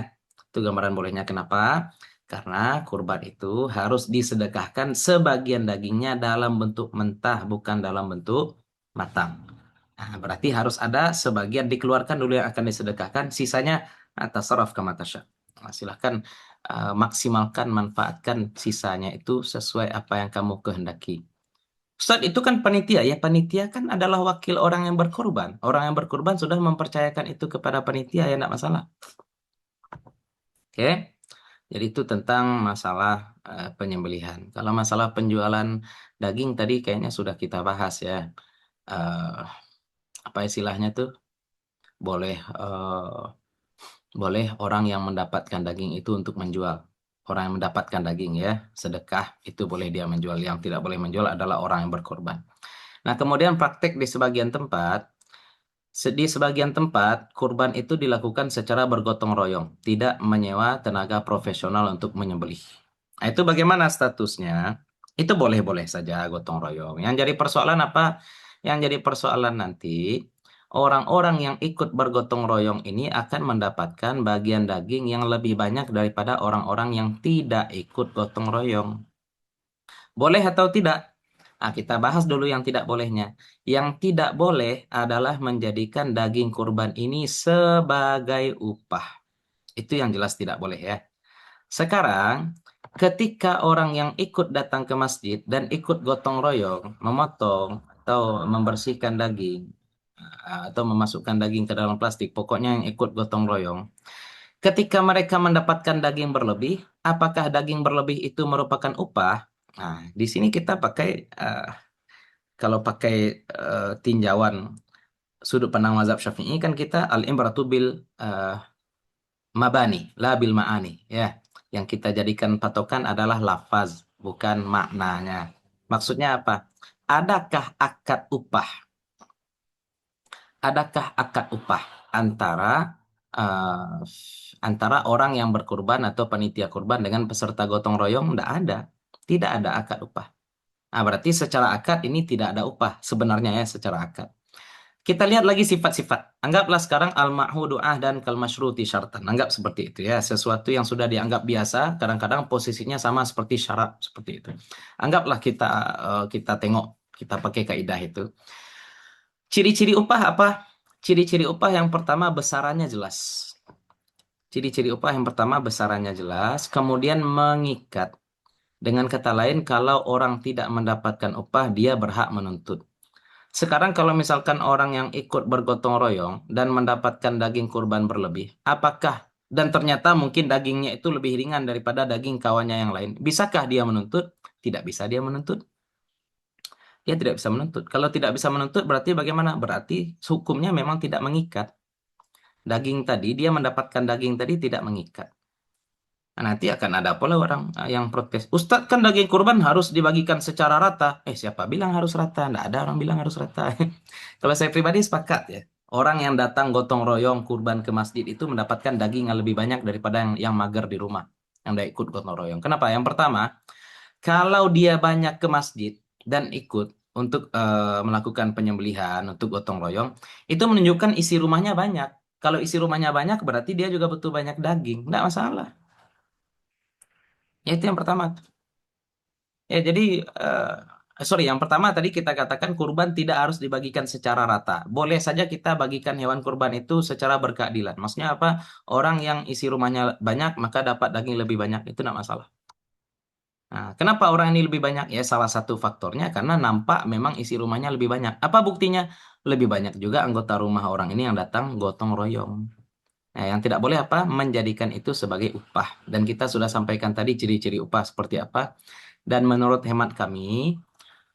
Itu gambaran bolehnya kenapa? Karena kurban itu harus disedekahkan sebagian dagingnya dalam bentuk mentah, bukan dalam bentuk matang. Nah, berarti harus ada sebagian dikeluarkan dulu yang akan disedekahkan, sisanya atas saraf kama tasya. Nah, silahkan maksimalkan, manfaatkan sisanya itu sesuai apa yang kamu kehendaki. Ustaz, itu kan panitia ya. Panitia kan adalah wakil orang yang berkorban. Orang yang berkorban sudah mempercayakan itu kepada panitia ya, tidak masalah. Oke. Jadi itu tentang masalah penyembelihan. Kalau masalah penjualan daging tadi kayaknya sudah kita bahas ya. Eh, apa istilahnya tuh? Boleh boleh orang yang mendapatkan daging itu untuk menjual. Orang yang mendapatkan daging ya, sedekah itu boleh dia menjual. Yang tidak boleh menjual adalah orang yang berkorban. Nah, kemudian praktek di sebagian tempat, di sebagian tempat kurban itu dilakukan secara bergotong royong, tidak menyewa tenaga profesional untuk menyembelih. Nah, itu bagaimana statusnya? Itu boleh-boleh saja gotong royong. Yang jadi persoalan apa? Yang jadi persoalan nanti, orang-orang yang ikut bergotong royong ini akan mendapatkan bagian daging yang lebih banyak daripada orang-orang yang tidak ikut gotong royong. Boleh atau tidak? Nah, kita bahas dulu yang tidak bolehnya. Yang tidak boleh adalah menjadikan daging kurban ini sebagai upah. Itu yang jelas tidak boleh ya. Sekarang, ketika orang yang ikut datang ke masjid dan ikut gotong royong, memotong atau membersihkan daging, atau memasukkan daging ke dalam plastik, pokoknya yang ikut gotong royong. Ketika mereka mendapatkan daging berlebih, apakah daging berlebih itu merupakan upah? Nah, di sini kita pakai, kalau pakai tinjauan sudut pandang mazhab Syafi'i kan kita al-ibratu bil eh, mabani, la bil ma'ani, ya. Yang kita jadikan patokan adalah lafaz, bukan maknanya. Maksudnya apa? Adakah akad upah? Adakah akad upah eh, antara orang yang berkurban atau panitia kurban dengan peserta gotong royong? Tidak ada. Tidak ada akad upah. Nah, berarti secara akad ini tidak ada upah sebenarnya ya secara akad. Kita lihat lagi sifat-sifat. Anggaplah sekarang al-ma'hudu dan kal-masyruti syartan. Anggap seperti itu ya. Sesuatu yang sudah dianggap biasa, kadang-kadang posisinya sama seperti syarat seperti itu. Anggaplah kita tengok, kita pakai kaidah itu. Ciri-ciri upah apa? Ciri-ciri upah yang pertama besarannya jelas. Ciri-ciri upah yang pertama besarannya jelas, kemudian mengikat. Dengan kata lain, kalau orang tidak mendapatkan upah, dia berhak menuntut. Sekarang kalau misalkan orang yang ikut bergotong royong dan mendapatkan daging kurban berlebih, apakah dan ternyata mungkin dagingnya itu lebih ringan daripada daging kawannya yang lain, bisakah dia menuntut? Tidak bisa dia menuntut. Dia tidak bisa menuntut. Kalau tidak bisa menuntut berarti bagaimana? Berarti hukumnya memang tidak mengikat. Daging tadi, dia mendapatkan daging tadi tidak mengikat. Nah, nanti akan ada pula orang yang protes. Ustadz kan daging kurban harus dibagikan secara rata. Siapa bilang harus rata? Nggak ada orang bilang harus rata. Kalau saya pribadi sepakat ya. Orang yang datang gotong royong kurban ke masjid itu mendapatkan daging yang lebih banyak daripada yang mager di rumah. Yang tidak ikut gotong royong. Kenapa? Yang pertama, kalau dia banyak ke masjid dan ikut untuk melakukan penyembelihan, untuk gotong royong, itu menunjukkan isi rumahnya banyak. Kalau isi rumahnya banyak, berarti dia juga butuh banyak daging. Tidak masalah. Ya, itu yang pertama. Ya, jadi, sorry, yang pertama tadi kita katakan kurban tidak harus dibagikan secara rata. Boleh saja kita bagikan hewan kurban itu secara berkeadilan. Maksudnya apa? Orang yang isi rumahnya banyak, maka dapat daging lebih banyak. Itu tidak masalah. Nah, kenapa orang ini lebih banyak? Ya, salah satu faktornya karena nampak memang isi rumahnya lebih banyak. Apa buktinya? Lebih banyak juga anggota rumah orang ini yang datang gotong royong. Nah, yang tidak boleh apa? Menjadikan itu sebagai upah. Dan kita sudah sampaikan tadi ciri-ciri upah seperti apa. Dan menurut hemat kami,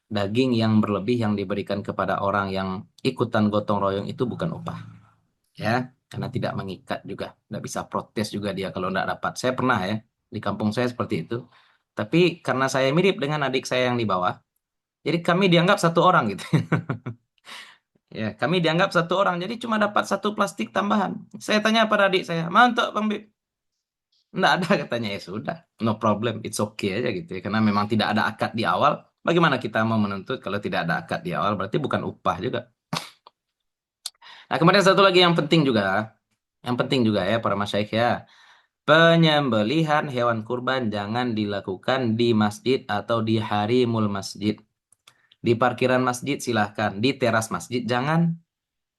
daging yang berlebih yang diberikan kepada orang yang ikutan gotong royong itu bukan upah. Ya, karena tidak mengikat juga. Tidak bisa protes juga dia kalau tidak dapat. Saya pernah ya, di kampung saya seperti itu. Tapi karena saya mirip dengan adik saya yang di bawah, jadi kami dianggap satu orang gitu. Ya, kami dianggap satu orang, jadi cuma dapat satu plastik tambahan. Saya tanya pada adik saya, mantap Bang Bib. Nggak ada katanya, ya sudah, no problem, it's okay aja gitu ya. Karena memang tidak ada akad di awal. Bagaimana kita mau menuntut kalau tidak ada akad di awal? Berarti bukan upah juga. Nah, kemudian satu lagi yang penting juga ya para masyaikh ya. Penyembelihan hewan kurban jangan dilakukan di masjid atau di harimul masjid. Di parkiran masjid silahkan, di teras masjid jangan.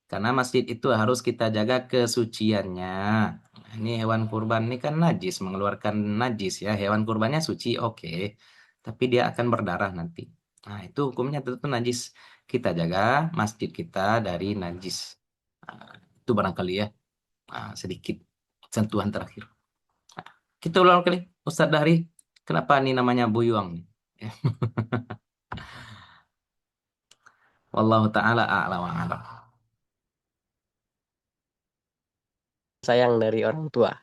Karena masjid itu harus kita jaga kesuciannya. Nah, ini hewan kurban ini kan najis, mengeluarkan najis ya. Hewan kurbannya suci, oke. Tapi dia akan berdarah nanti. Nah, itu hukumnya tentu najis. Kita jaga masjid kita dari najis. Nah, itu barangkali ya, sedikit sentuhan terakhir. Kita ulang kali, Ustadz Dahri. Kenapa ini namanya buyuang nih? Ya. Wallahu ta'ala a'la wa a'lam. Sayang dari orang tua.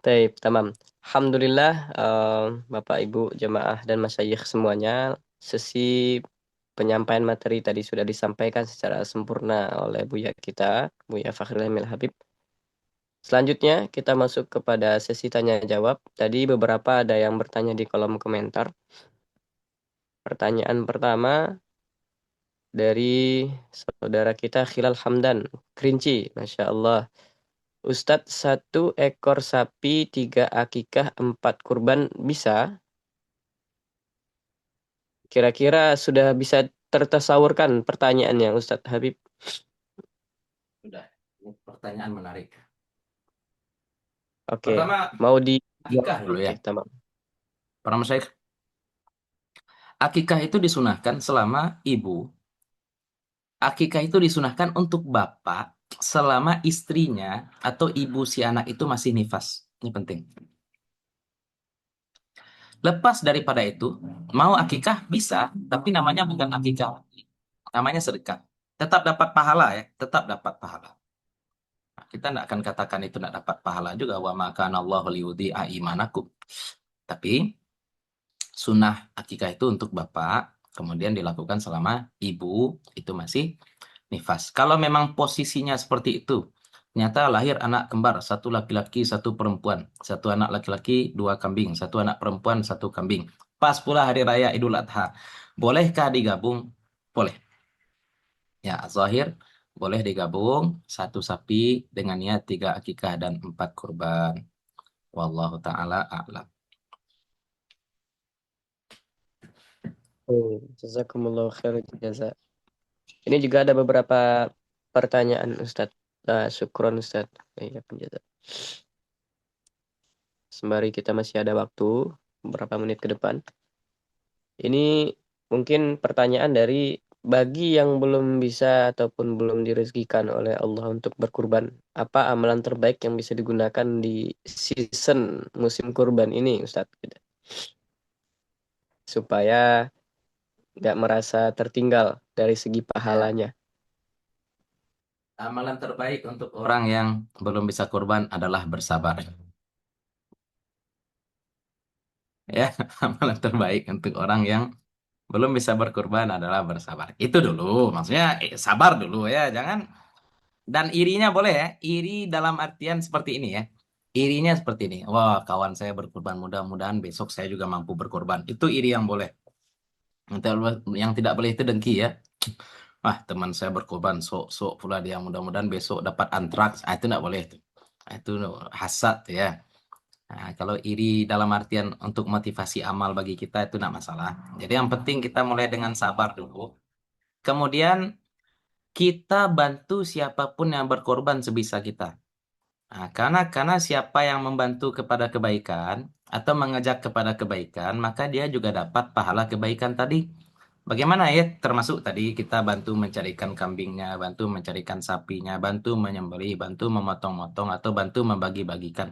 Taib, tamam. Alhamdulillah, Bapak Ibu jemaah dan masyayikh semuanya, sesi penyampaian materi tadi sudah disampaikan secara sempurna oleh Buya kita, Buya Fakhril Hamil Habib. Selanjutnya kita masuk kepada sesi tanya jawab. Tadi beberapa ada yang bertanya di kolom komentar. Pertanyaan pertama dari saudara kita Khilal Hamdan, Kerinci, Masya Allah. Ustadz, 1 ekor sapi, 3 akikah, 4 kurban bisa? Kira-kira sudah bisa tertasawurkan pertanyaannya Ustadz Habib? Sudah, ini pertanyaan menarik. Oke, Pertama, mau di... akikah dulu Oke, ya. tamam. Para masyayikh, akikah itu disunahkan selama ibu. Akikah itu disunahkan untuk bapak selama istrinya atau ibu si anak itu masih nifas. Ini penting. Lepas daripada itu, mau akikah bisa, tapi namanya bukan akikah. Namanya sedekah. Tetap dapat pahala ya, tetap dapat pahala. Nah, kita tidak akan katakan itu tidak dapat pahala juga. Wa maka Allahu liyudhi'a imanakum. Tapi sunnah akikah itu untuk bapak, kemudian dilakukan selama ibu itu masih nifas. Kalau memang posisinya seperti itu, ternyata lahir anak kembar, 1 laki-laki, 1 perempuan, 1 anak laki-laki, 2 kambing, 1 anak perempuan, 1 kambing. Pas pula hari raya Idul Adha. Bolehkah digabung? Boleh. Ya, zahir boleh digabung 1 sapi dengan niat 3 akikah dan 4 kurban. Wallahu ta'ala a'lam. Jazakumullah khair jaza. Ini juga ada beberapa pertanyaan Ustadz. Syukron Ustadz. Iya, penjaza. Sembari kita masih ada waktu, beberapa menit ke depan. Ini mungkin pertanyaan dari bagi yang belum bisa ataupun belum direzekikan oleh Allah untuk berkurban. Apa amalan terbaik yang bisa digunakan di season musim kurban ini, Ustadz? Gitu. Supaya nggak merasa tertinggal dari segi Ya, pahalanya. amalan terbaik untuk orang yang belum bisa kurban adalah bersabar. Ya, amalan terbaik untuk orang yang belum bisa berkurban adalah bersabar. Itu dulu, maksudnya sabar dulu ya, jangan. Dan irinya boleh ya, iri dalam artian seperti ini ya. Irinya seperti ini. Wah, kawan saya berkurban, mudah-mudahan besok saya juga mampu berkurban. Itu iri yang boleh. Yang tidak boleh itu dengki ya. Wah, teman saya berkorban, sok-sok pula dia mudah-mudahan besok dapat antraks. Ah, itu tidak boleh itu. Ah, itu hasad ya. Nah, kalau iri dalam artian untuk motivasi amal bagi kita itu tidak masalah. Jadi yang penting kita mulai dengan sabar dulu. Kemudian kita bantu siapapun yang berkorban sebisa kita. Nah, karena siapa yang membantu kepada kebaikan atau mengajak kepada kebaikan, maka dia juga dapat pahala kebaikan tadi. Bagaimana ya? Termasuk tadi kita bantu mencarikan kambingnya, bantu mencarikan sapinya, bantu menyembelih, bantu memotong-motong, atau bantu membagi-bagikan.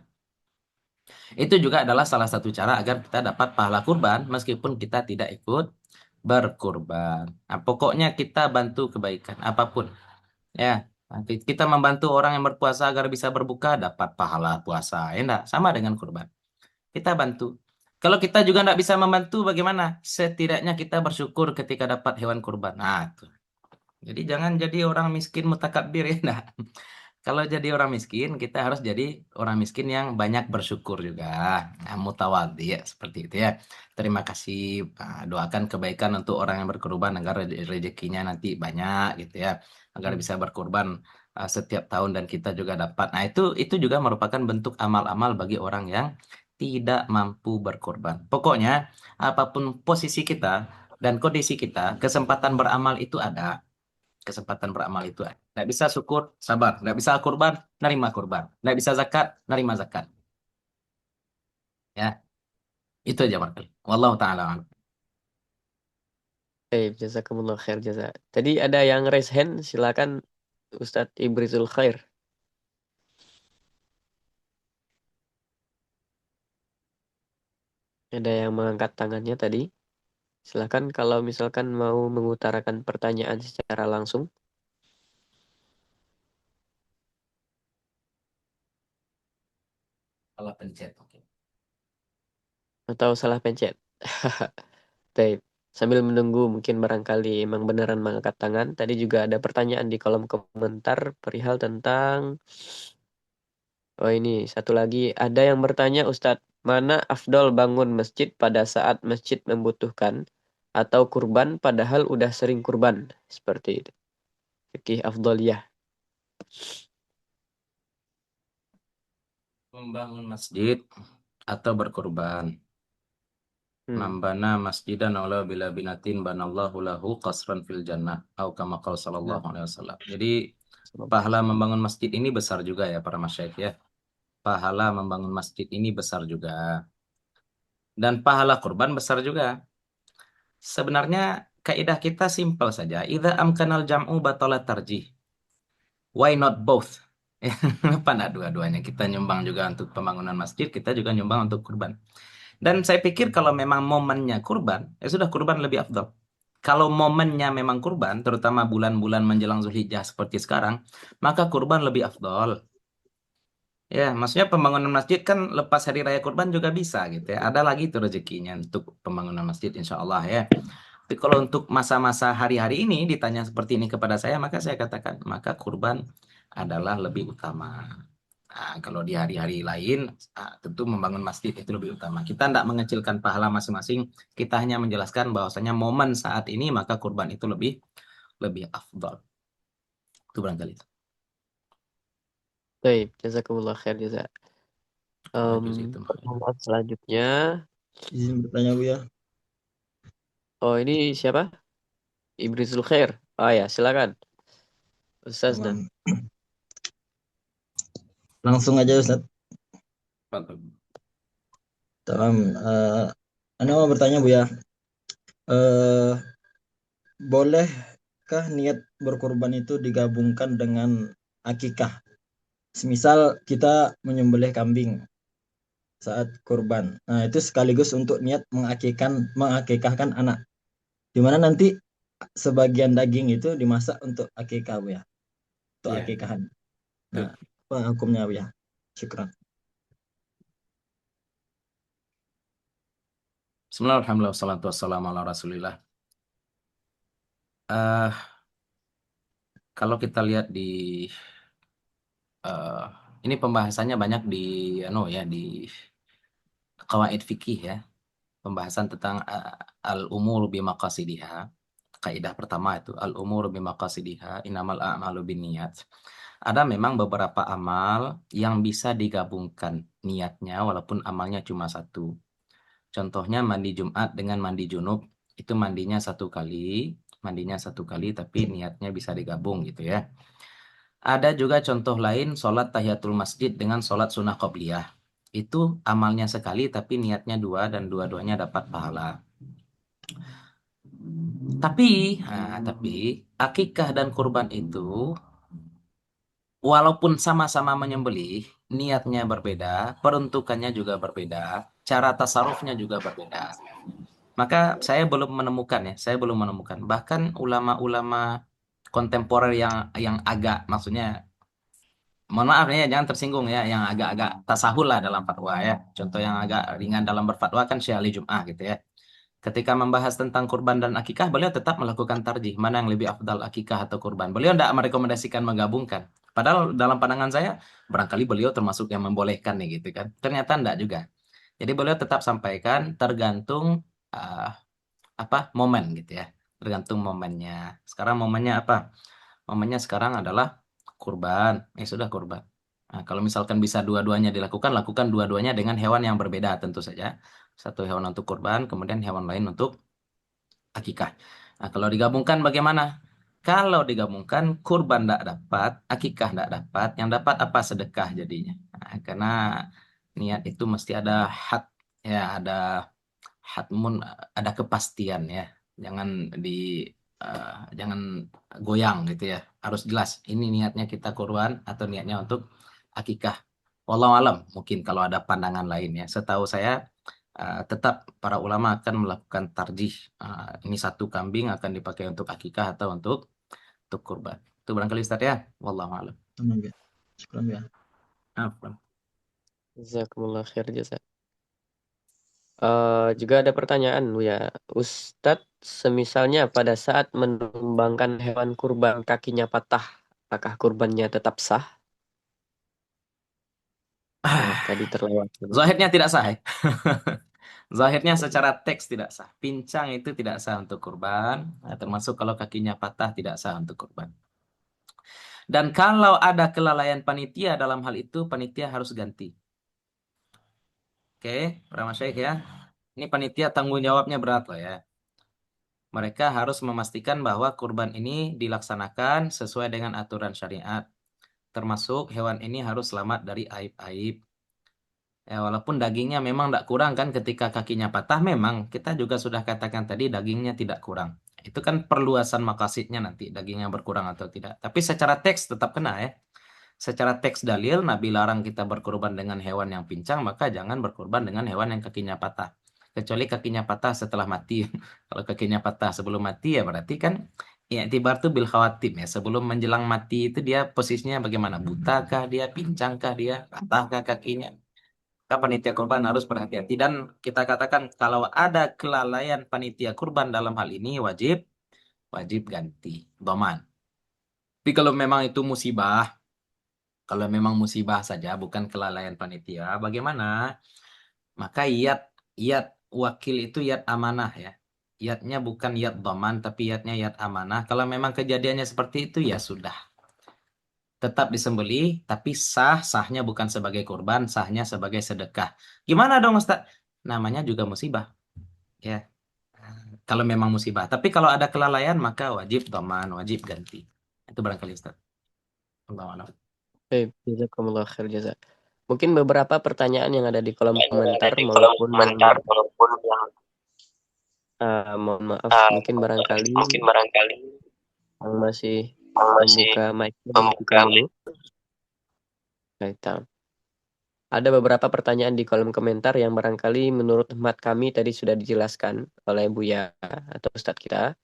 Itu juga adalah salah satu cara agar kita dapat pahala kurban meskipun kita tidak ikut berkurban. Nah, pokoknya kita bantu kebaikan apapun. Ya, nanti kita membantu orang yang berpuasa agar bisa berbuka dapat pahala puasa. Ya enggak? Sama dengan kurban. Kita bantu. Kalau kita juga enggak bisa membantu bagaimana? Setidaknya kita bersyukur ketika dapat hewan kurban. Nah, itu. Jadi jangan jadi orang miskin mutakabir ya enggak? Kalau jadi orang miskin, kita harus jadi orang miskin yang banyak bersyukur juga. Nah, mutawadhi ya, seperti itu ya. Terima kasih. Nah, doakan kebaikan untuk orang yang berkorban agar rezekinya nanti banyak gitu ya. Agar bisa berkorban. setiap tahun dan kita juga dapat. Nah, itu juga merupakan bentuk amal-amal bagi orang yang tidak mampu berkorban. Pokoknya apapun posisi kita dan kondisi kita, kesempatan beramal itu ada. Kesempatan beramal itu ada. Nggak bisa syukur, sabar. Nggak bisa kurban, nerima kurban. Nggak bisa zakat, nerima zakat. Ya, itu aja barangkali. Wallahu ta'ala a'lam. Baik, jazakumullah khair jaza. Tadi ada yang raise hand, silakan Ustadz Ibrizul Khair. Ada yang mengangkat tangannya tadi. Silakan kalau misalkan mau mengutarakan pertanyaan secara langsung Allah pencet. Oke. atau salah pencet. Baik. Sambil menunggu mungkin barangkali emang beneran mengangkat tangan. Tadi juga ada pertanyaan di kolom komentar perihal tentang oh ini satu lagi ada yang bertanya Ustadz, mana afdol bangun masjid pada saat masjid membutuhkan atau kurban padahal udah sering kurban seperti itu. Fikih afdoliyah. Membangun masjid atau berkorban. Man Hmm. bana masjidan aula bila binatin banallahu lahu qasran fil jannah atau kama qala Nah, sallallahu alaihi wasallam. Jadi sallallahu pahala alaihi wasallam. membangun masjid ini besar juga ya para masyayikh ya. Pahala membangun masjid ini besar juga dan pahala kurban besar juga. Sebenarnya kaidah kita simpel saja. Idza amkanal jam'u batalat tarjih. Why not both? Kenapa enggak dua-duanya? Kita nyumbang juga untuk pembangunan masjid, kita juga nyumbang untuk kurban. Dan saya pikir kalau memang momennya kurban, ya sudah kurban lebih afdal. Kalau momennya memang kurban, terutama bulan-bulan menjelang Zulhijjah seperti sekarang, maka kurban lebih afdal. Ya, maksudnya pembangunan masjid kan lepas hari raya kurban juga bisa gitu ya. Ada lagi tuh rezekinya untuk pembangunan masjid insya Allah ya. Tapi kalau untuk masa-masa hari-hari ini ditanya seperti ini kepada saya, maka saya katakan maka kurban adalah lebih utama. Nah, kalau di hari-hari lain, tentu membangun masjid itu lebih utama. Kita tidak mengecilkan pahala masing-masing, kita hanya menjelaskan bahwasanya momen saat ini maka kurban itu lebih lebih afdal. Itu barangkali itu. Baik, jazakumullah khair jaza. Wajuz itu makanya. Pertanyaan selanjutnya. Izin bertanya Bu ya. Oh, ini siapa? Ibrizul Khair. Oh ya, silakan. Ustazna. Tamam. Langsung aja Ustaz. Tamam. Anda mau bertanya Bu ya. Eh, Bolehkah niat berkorban itu digabungkan dengan akikah? Semisal kita menyembelih kambing saat kurban. Nah, itu sekaligus untuk niat mengakikahkan anak. Di mana nanti sebagian daging itu dimasak untuk akikah Bu ya. Untuk Iya, akikahan. Nah, betul. apa hukumnya Bu ya? Syukran. Bismillah, alhamdulillah, wassalatu wassalamu ala rasulillah. Eh, kalau kita lihat di eh, ini pembahasannya banyak di ya di qawaid fikih ya, pembahasan tentang al-umur bimaqasidiha. Kaidah pertama itu al-umur bimaqasidiha innamal a'malu binniyat. Ada memang beberapa amal yang bisa digabungkan niatnya walaupun amalnya cuma satu. Contohnya mandi Jumat dengan mandi junub itu mandinya satu kali tapi niatnya bisa digabung gitu ya. Ada juga contoh lain sholat tahiyatul masjid dengan sholat sunnah qobliyah. Itu amalnya sekali tapi niatnya dua dan dua-duanya dapat pahala. Tapi akikah dan kurban itu walaupun sama-sama menyembelih, niatnya berbeda, peruntukannya juga berbeda, cara tasarufnya juga berbeda. Maka saya belum menemukan. Bahkan ulama-ulama kontemporer yang agak, maksudnya, mohon maaf ya, jangan tersinggung ya, yang agak-agak tasahul lah dalam fatwa ya. Contoh yang agak ringan dalam berfatwa kan Syekh Ali Jum'ah gitu ya. Ketika membahas tentang kurban dan akikah, beliau tetap melakukan tarjih. Mana yang lebih afdal, akikah atau kurban. Beliau tidak merekomendasikan menggabungkan. Padahal dalam pandangan saya, barangkali beliau termasuk yang membolehkan nih gitu kan. Ternyata tidak juga. Jadi beliau tetap sampaikan tergantung ah, apa momen gitu ya. Tergantung momennya. Sekarang momennya apa? Momennya sekarang adalah kurban, sudah kurban. Nah, kalau misalkan bisa dua-duanya dilakukan, lakukan dua-duanya dengan hewan yang berbeda tentu saja. Satu hewan untuk kurban, kemudian hewan lain untuk akikah. Nah, kalau digabungkan bagaimana? Kalau digabungkan, kurban tidak dapat, akikah tidak dapat, yang dapat apa? Sedekah jadinya. Nah, karena niat itu mesti ada had, ya ada hatmun, ada kepastian ya. Jangan di eh, jangan goyang gitu ya. Harus jelas ini niatnya kita kurban atau niatnya untuk akikah. Wallahu alam, mungkin kalau ada pandangan lain ya. Setahu saya tetap para ulama akan melakukan tarjih. Ini satu kambing akan dipakai untuk akikah atau untuk kurban. Itu barangkali Ustaz ya. Wallahu alam. Amin ya. Syukran ya. Afwan. Jazakumullah khair jasa. Juga ada pertanyaan ya, Ustadz, semisalnya pada saat menumbangkan hewan kurban kakinya patah, apakah kurbannya tetap sah? Tadi terlewat. Zahirnya tidak sah ya. Zahirnya secara teks tidak sah. Pincang itu tidak sah untuk kurban, termasuk kalau kakinya patah tidak sah untuk kurban. Dan kalau ada kelalaian panitia dalam hal itu, panitia harus ganti. Oke, para masyayikh ya. Ini panitia tanggung jawabnya berat loh ya. Mereka harus memastikan bahwa kurban ini dilaksanakan sesuai dengan aturan syariat. Termasuk hewan ini harus selamat dari aib-aib. Ya, walaupun dagingnya memang tidak kurang kan ketika kakinya patah, memang kita juga sudah katakan tadi dagingnya tidak kurang. Itu kan perluasan maqasidnya nanti dagingnya berkurang atau tidak. Tapi secara teks tetap kena ya. Secara teks dalil Nabi larang kita berkorban dengan hewan yang pincang, maka jangan berkorban dengan hewan yang kakinya patah. Kecuali kakinya patah setelah mati. Kalau kakinya patah sebelum mati ya berarti kan ya tibar tuh bil khawatim ya. Sebelum menjelang mati itu dia posisinya bagaimana? Butakah dia, pincangkah dia, patahkah kakinya? Maka panitia kurban harus berhati-hati dan kita katakan kalau ada kelalaian panitia kurban dalam hal ini wajib wajib ganti doman. Tapi kalau memang itu musibah, kalau memang musibah saja bukan kelalaian panitia, bagaimana? Maka iat wakil itu iat amanah ya. Iatnya bukan iat doman tapi iatnya iat amanah. Kalau memang kejadiannya seperti itu ya sudah. Tetap disembelih, tapi sahnya bukan sebagai kurban, sahnya sebagai sedekah. Gimana dong Ustaz? Namanya juga musibah. Ya, kalau memang musibah. Tapi kalau ada kelalaian maka wajib doman, wajib ganti. Itu barangkali Ustaz. Allahu a'lam. Jazakumullah khair jasa. Mungkin beberapa pertanyaan yang ada di kolom Yang ada komentar di kolom maupun komentar maupun yang mohon maaf, mungkin barangkali yang masih masih membuka mic-nya membuka dimatikan dulu. Baik, tam. Ada beberapa pertanyaan di kolom komentar yang barangkali menurut hemat kami tadi sudah dijelaskan oleh Buya atau Ustadz kita.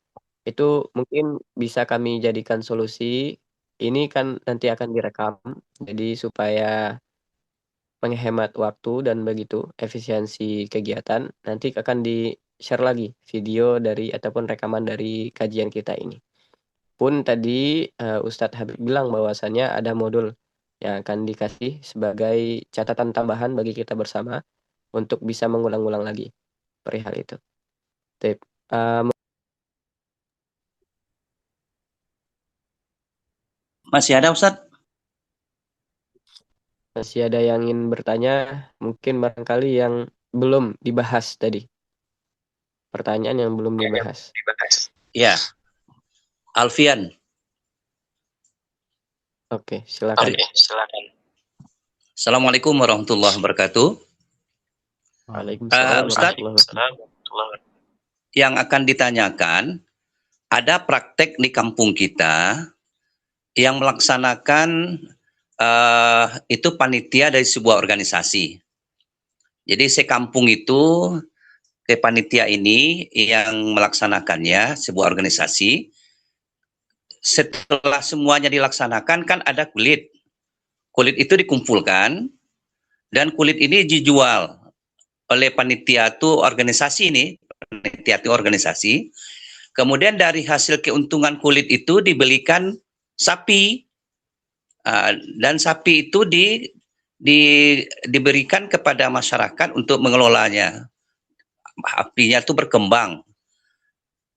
Itu mungkin bisa kami jadikan solusi. Ini kan nanti akan direkam, jadi supaya menghemat waktu dan begitu efisiensi kegiatan, nanti akan di-share lagi video dari ataupun rekaman dari kajian kita ini. Pun tadi Ustadz Habib bilang bahwasannya ada modul yang akan dikasih sebagai catatan tambahan bagi kita bersama untuk bisa mengulang-ulang lagi perihal itu. Tip. Masih ada Ustadz? Masih ada yang ingin bertanya, mungkin barangkali yang belum dibahas tadi. Pertanyaan yang belum dibahas. Ya. Alfian. Oke, silakan. Assalamualaikum warahmatullahi wabarakatuh. Waalaikumsalam Ustadz, warahmatullahi wabarakatuh. yang akan ditanyakan, ada praktek di kampung kita yang melaksanakan itu panitia dari sebuah organisasi. Jadi sekampung itu panitia ini yang melaksanakannya sebuah organisasi. Setelah semuanya dilaksanakan kan ada kulit. Kulit itu dikumpulkan dan kulit ini dijual oleh panitia itu organisasi ini, panitia itu organisasi. Kemudian dari hasil keuntungan kulit itu dibelikan sapi. Dan sapi itu diberikan kepada masyarakat untuk mengelolanya. Apinya itu berkembang.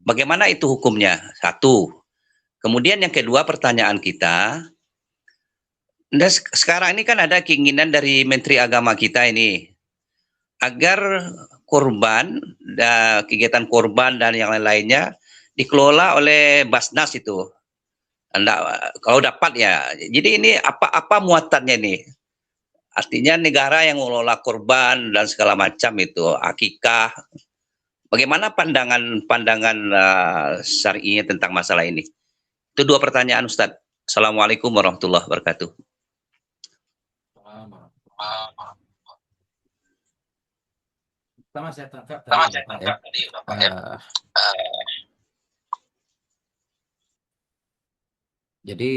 Bagaimana itu hukumnya? Satu. Kemudian yang kedua pertanyaan kita, Dan sekarang ini kan ada keinginan dari Menteri Agama kita ini agar kurban, kegiatan kurban dan yang lain-lainnya dikelola oleh Basnas itu. Kalau dapat ya. Jadi ini apa muatannya ini? Artinya negara yang mengelola kurban dan segala macam itu, akikah. Bagaimana pandangan syar'inya tentang masalah ini? Itu dua pertanyaan, Ustadz. Assalamualaikum warahmatullahi wabarakatuh. Pertama saya tangkap tadi Bapak ya. Jadi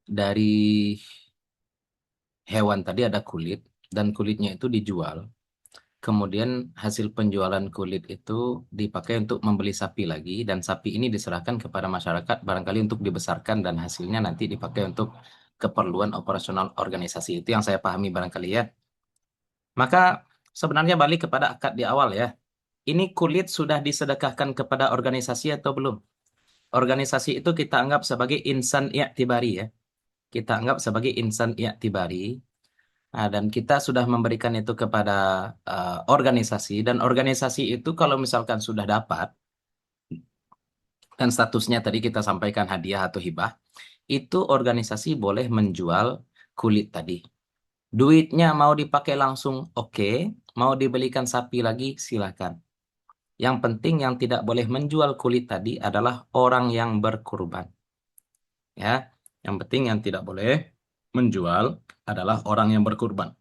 dari hewan tadi ada kulit dan kulitnya itu dijual. Kemudian hasil penjualan kulit itu dipakai untuk membeli sapi lagi dan sapi ini diserahkan kepada masyarakat barangkali untuk dibesarkan dan hasilnya nanti dipakai untuk keperluan operasional organisasi. Itu yang saya pahami barangkali ya. Maka sebenarnya balik kepada akad di awal ya. Ini kulit sudah disedekahkan kepada organisasi atau belum? Organisasi itu kita anggap sebagai insan i'tibari ya. Kita anggap sebagai insan i'tibari. Nah, dan kita sudah memberikan itu kepada organisasi dan organisasi itu kalau misalkan sudah dapat dan statusnya tadi kita sampaikan hadiah atau hibah, itu organisasi boleh menjual kulit tadi. Duitnya mau dipakai langsung oke, mau dibelikan sapi lagi silakan. Yang penting yang tidak boleh menjual kulit tadi adalah orang yang berkurban. Ya, yang penting yang tidak boleh menjual adalah orang yang berkurban.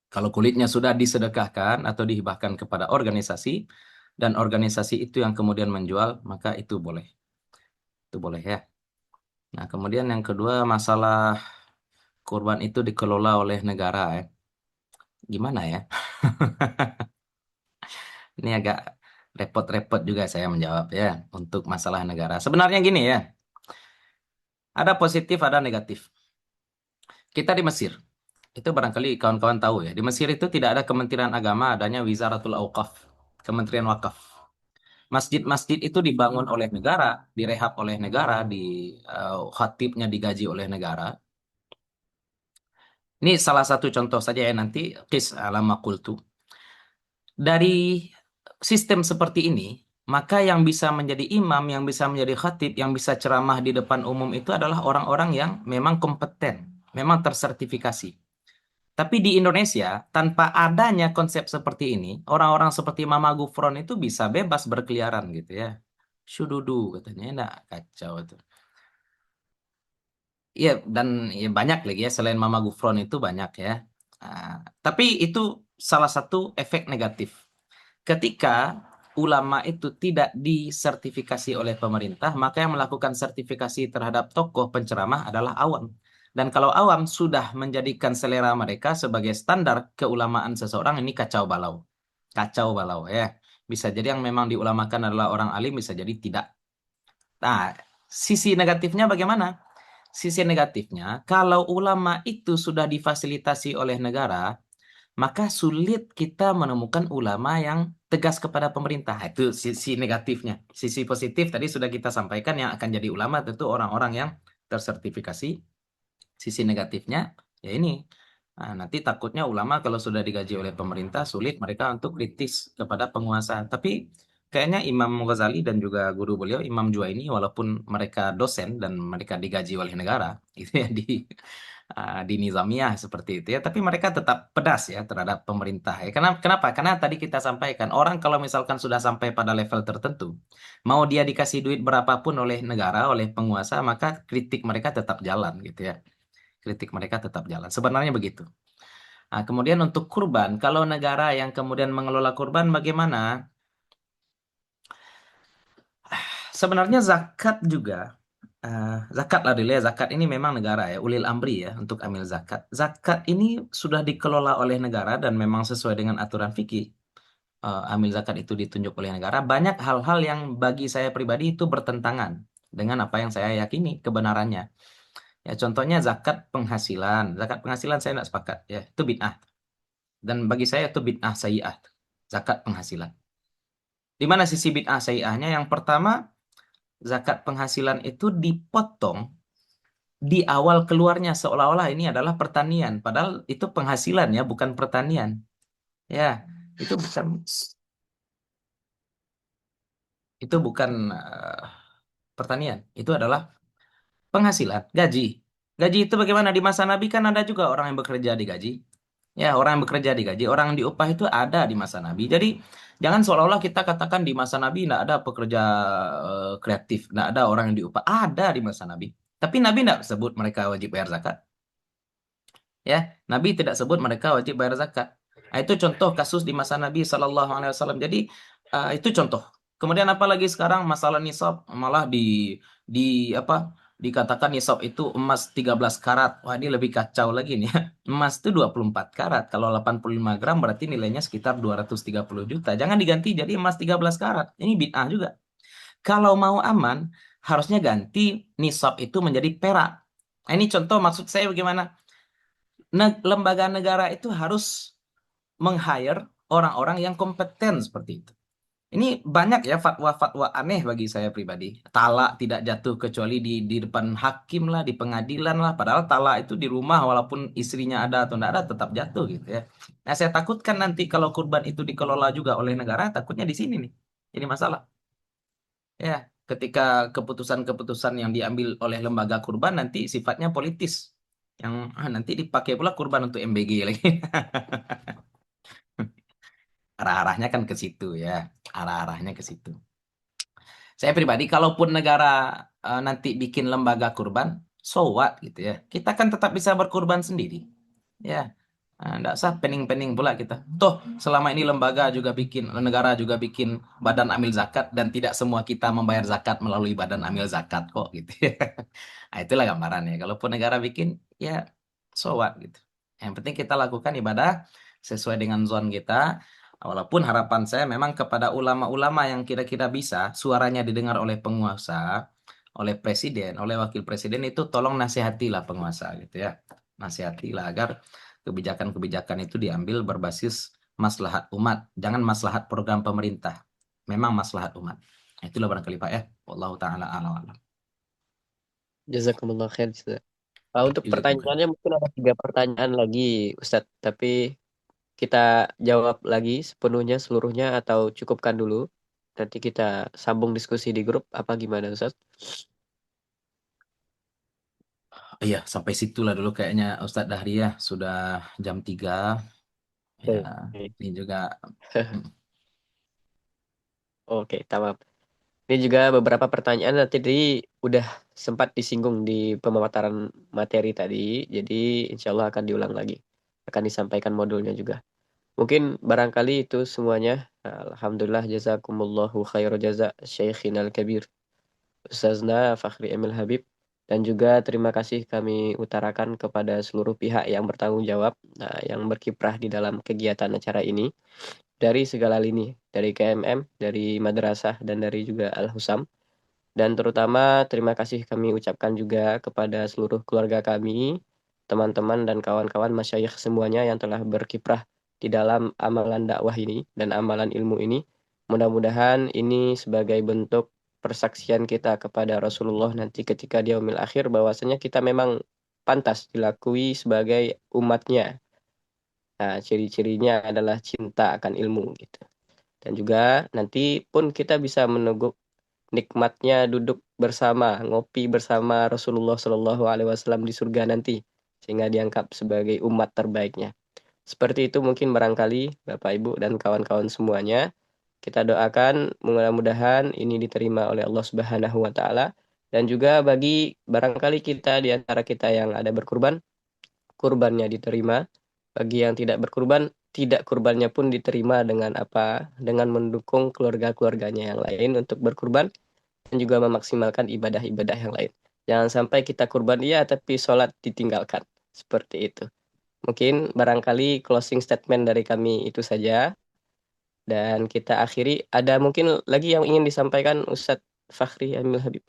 Kalau kulitnya sudah disedekahkan atau dihibahkan kepada organisasi dan organisasi itu yang kemudian menjual, maka itu boleh. Itu boleh ya. Nah, kemudian yang kedua masalah kurban itu dikelola oleh negara ya. Gimana ya? Ini agak repot-repot juga saya menjawab ya untuk masalah negara. Sebenarnya gini ya. Ada positif, ada negatif. Kita di Mesir. Itu barangkali kawan-kawan tahu ya. Di Mesir itu tidak ada Kementerian Agama, adanya Wizaratul Auqaf, Kementerian Wakaf. Masjid-masjid itu dibangun oleh negara, direhab oleh negara, khatibnya digaji oleh negara. Ini salah satu contoh saja ya nanti qis ala ma qultu. Dari sistem seperti ini, maka yang bisa menjadi imam, yang bisa menjadi khatib, yang bisa ceramah di depan umum itu adalah orang-orang yang memang kompeten, memang tersertifikasi. Tapi di Indonesia, tanpa adanya konsep seperti ini, orang-orang seperti Mama Gufron itu bisa bebas berkeliaran gitu ya. Syududu katanya, enak, kacau itu. Iya, dan ya banyak lagi ya, selain Mama Gufron itu banyak ya. Tapi itu salah satu efek negatif. Ketika ulama itu tidak disertifikasi oleh pemerintah, maka yang melakukan sertifikasi terhadap tokoh penceramah adalah awam. Dan kalau awam sudah menjadikan selera mereka sebagai standar keulamaan seseorang, ini kacau balau. Kacau balau ya. Bisa jadi yang memang diulamakan adalah orang alim, bisa jadi tidak. Nah, sisi negatifnya bagaimana? Sisi negatifnya, kalau ulama itu sudah difasilitasi oleh negara, maka sulit kita menemukan ulama yang tegas kepada pemerintah. Itu sisi negatifnya. Sisi positif tadi sudah kita sampaikan yang akan jadi ulama tentu orang-orang yang tersertifikasi. Sisi negatifnya ya ini. Nah, nanti takutnya ulama kalau sudah digaji oleh pemerintah sulit mereka untuk kritis kepada penguasa. Tapi kayaknya Imam Ghazali dan juga guru beliau Imam Juwaini walaupun mereka dosen dan mereka digaji oleh negara itu ya di nizamiyah seperti itu ya, tapi mereka tetap pedas ya terhadap pemerintah ya. Kenapa? Karena tadi kita sampaikan orang kalau misalkan sudah sampai pada level tertentu, mau dia dikasih duit berapapun oleh negara, oleh penguasa, maka kritik mereka tetap jalan gitu ya. Kritik mereka tetap jalan. Sebenarnya begitu. Nah, kemudian untuk kurban, kalau negara yang kemudian mengelola kurban bagaimana? Sebenarnya zakat juga. Zakat lah dulu ya, zakat ini memang negara ya, ulil amri ya untuk ambil zakat. Zakat ini sudah dikelola oleh negara dan memang sesuai dengan aturan fikih. Ambil zakat itu ditunjuk oleh negara. Banyak hal-hal yang bagi saya pribadi itu bertentangan dengan apa yang saya yakini kebenarannya. Ya contohnya zakat penghasilan. Zakat penghasilan saya tidak sepakat ya, itu bid'ah. Dan bagi saya itu bid'ah sayyi'ah. Zakat penghasilan. Di mana sisi bid'ah sayyi'ahnya? Yang pertama, zakat penghasilan itu dipotong di awal keluarnya seolah-olah ini adalah pertanian, padahal itu penghasilan ya, bukan pertanian. Ya, itu bukan pertanian, itu adalah penghasilan, gaji. Gaji itu bagaimana di masa Nabi kan ada juga orang yang bekerja digaji. Ya, orang yang bekerja digaji, orang yang diupah itu ada di masa Nabi. Jadi jangan seolah-olah kita katakan di masa Nabi tidak ada pekerja kreatif, tidak ada orang yang diupah. Ada di masa Nabi. Tapi Nabi tidak sebut mereka wajib bayar zakat. Ya, Nabi tidak sebut mereka wajib bayar zakat. Nah, itu contoh kasus di masa Nabi Shallallahu Alaihi Wasallam. Jadi itu contoh. Kemudian apalagi sekarang masalah nisab malah di apa dikatakan nisab itu emas 13 karat. Wah, ini lebih kacau lagi nih. Emas itu 24 karat. Kalau 85 gram berarti nilainya sekitar 230 juta. Jangan diganti jadi emas 13 karat. Ini bid'ah juga. Kalau mau aman, harusnya ganti nisab itu menjadi perak. Nah, ini contoh maksud saya bagaimana? Lembaga negara itu harus meng-hire orang-orang yang kompeten seperti itu. Ini banyak ya fatwa-fatwa aneh bagi saya pribadi. Talak tidak jatuh kecuali di depan hakim lah, di pengadilan lah. Padahal talak itu di rumah walaupun istrinya ada atau tidak ada tetap jatuh gitu ya. Nah, saya takutkan nanti kalau kurban itu dikelola juga oleh negara, takutnya di sini nih. Ini masalah. Ya, ketika keputusan-keputusan yang diambil oleh lembaga kurban nanti sifatnya politis. Yang nanti dipakai pula kurban untuk MBG lagi. Arah-arahnya kan ke situ ya. Arah-arahnya ke situ. Saya pribadi, kalaupun negara nanti bikin lembaga kurban, so what gitu ya. Kita kan tetap bisa berkurban sendiri. Ya, nggak usah pening-pening pula kita. Toh, selama ini lembaga juga bikin, negara juga bikin badan amil zakat, dan tidak semua kita membayar zakat melalui badan amil zakat kok gitu ya. Nah, itulah gambarannya. Kalaupun negara bikin, ya so what gitu. Yang penting kita lakukan ibadah sesuai dengan zon kita. Walaupun harapan saya memang kepada ulama-ulama yang kira-kira bisa suaranya didengar oleh penguasa, oleh presiden, oleh wakil presiden itu tolong nasihatilah penguasa gitu ya. Nasihatilah agar kebijakan-kebijakan itu diambil berbasis maslahat umat, jangan maslahat program pemerintah. Memang maslahat umat. Itulah barangkali Pak ya. Wallahu taala a'lam. Jazakumullah khair. Untuk Jazakumullah. pertanyaannya mungkin ada 3 pertanyaan lagi, Ustadz. Tapi kita jawab lagi sepenuhnya seluruhnya atau cukupkan dulu. Nanti kita sambung diskusi di grup. Apa gimana, Ustadz? Iya, sampai situlah dulu kayaknya Ustadz Dahri ya. Sudah jam 3. Ya, Oke, ini juga oke, tamam. Ini juga beberapa pertanyaan nanti udah sempat disinggung di pemaparan materi tadi. Jadi insya Allah akan diulang lagi. Akan disampaikan modulnya juga. Mungkin barangkali itu semuanya. Alhamdulillah jazakumullahu khairu jaza Syekhinal Kabir Ustazna Fakhri Emil Habib. Dan juga terima kasih kami utarakan kepada seluruh pihak yang bertanggung jawab, yang berkiprah di dalam kegiatan acara ini. Dari segala lini, dari KMM, dari madrasah, dan dari juga Al-Husam. Dan terutama terima kasih kami ucapkan juga kepada seluruh keluarga kami, teman-teman dan kawan-kawan masyayikh semuanya yang telah berkiprah di dalam amalan dakwah ini dan amalan ilmu ini. Mudah-mudahan ini sebagai bentuk persaksian kita kepada Rasulullah nanti ketika di yaumil akhir bahwasanya kita memang pantas dilakui sebagai umatnya. Nah, ciri-cirinya adalah cinta akan ilmu gitu. Dan juga nanti pun kita bisa meneguk nikmatnya duduk bersama, ngopi bersama Rasulullah Shallallahu Alaihi Wasallam di surga nanti, sehingga dianggap sebagai umat terbaiknya. Seperti itu mungkin barangkali Bapak Ibu dan kawan-kawan semuanya. Kita doakan mudah-mudahan ini diterima oleh Allah Subhanahu Wa Taala, dan juga bagi barangkali kita di antara kita yang ada berkurban, kurbannya diterima. Bagi yang tidak berkurban, tidak kurbannya pun diterima dengan apa? Dengan mendukung keluarga-keluarganya yang lain untuk berkurban dan juga memaksimalkan ibadah-ibadah yang lain. Jangan sampai kita kurban iya tapi sholat ditinggalkan. Seperti itu. Mungkin barangkali closing statement dari kami itu saja. Dan kita akhiri. Ada mungkin lagi yang ingin disampaikan Ustadz Fakhri Emil Habib.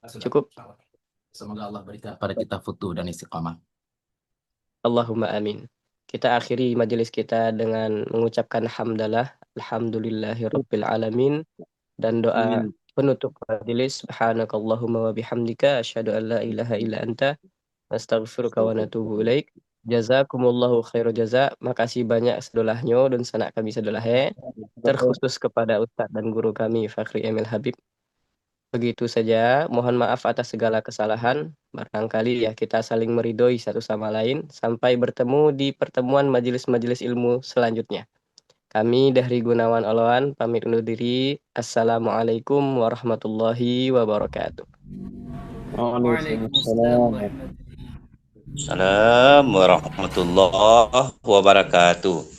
sudah. Cukup. Semoga Allah berikan pada kita futuh dan istiqamah. Allahumma amin. Kita akhiri majelis kita dengan mengucapkan hamdalah. Alhamdulillahirabbil alamin. Dan doa Penutup majelis, subhanakallahumma wa bihamdika asyhadu an la ilaha illa anta astaghfiruka wa natubu ilaik. Jazakumullahu khairu jaza. Makasih banyak sedulahnya dan sanak kami sedulahe. Terkhusus kepada Ustadz dan guru kami Fakhri Emil Habib. Begitu saja, mohon maaf atas segala kesalahan. Barangkali ya kita saling meridhoi satu sama lain. Sampai bertemu di pertemuan majelis-majelis ilmu selanjutnya. Kami dari Gunawan Oloan pamit undur diri. Assalamualaikum warahmatullahi wabarakatuh. Waalaikumsalam. Assalamualaikum warahmatullahi wabarakatuh.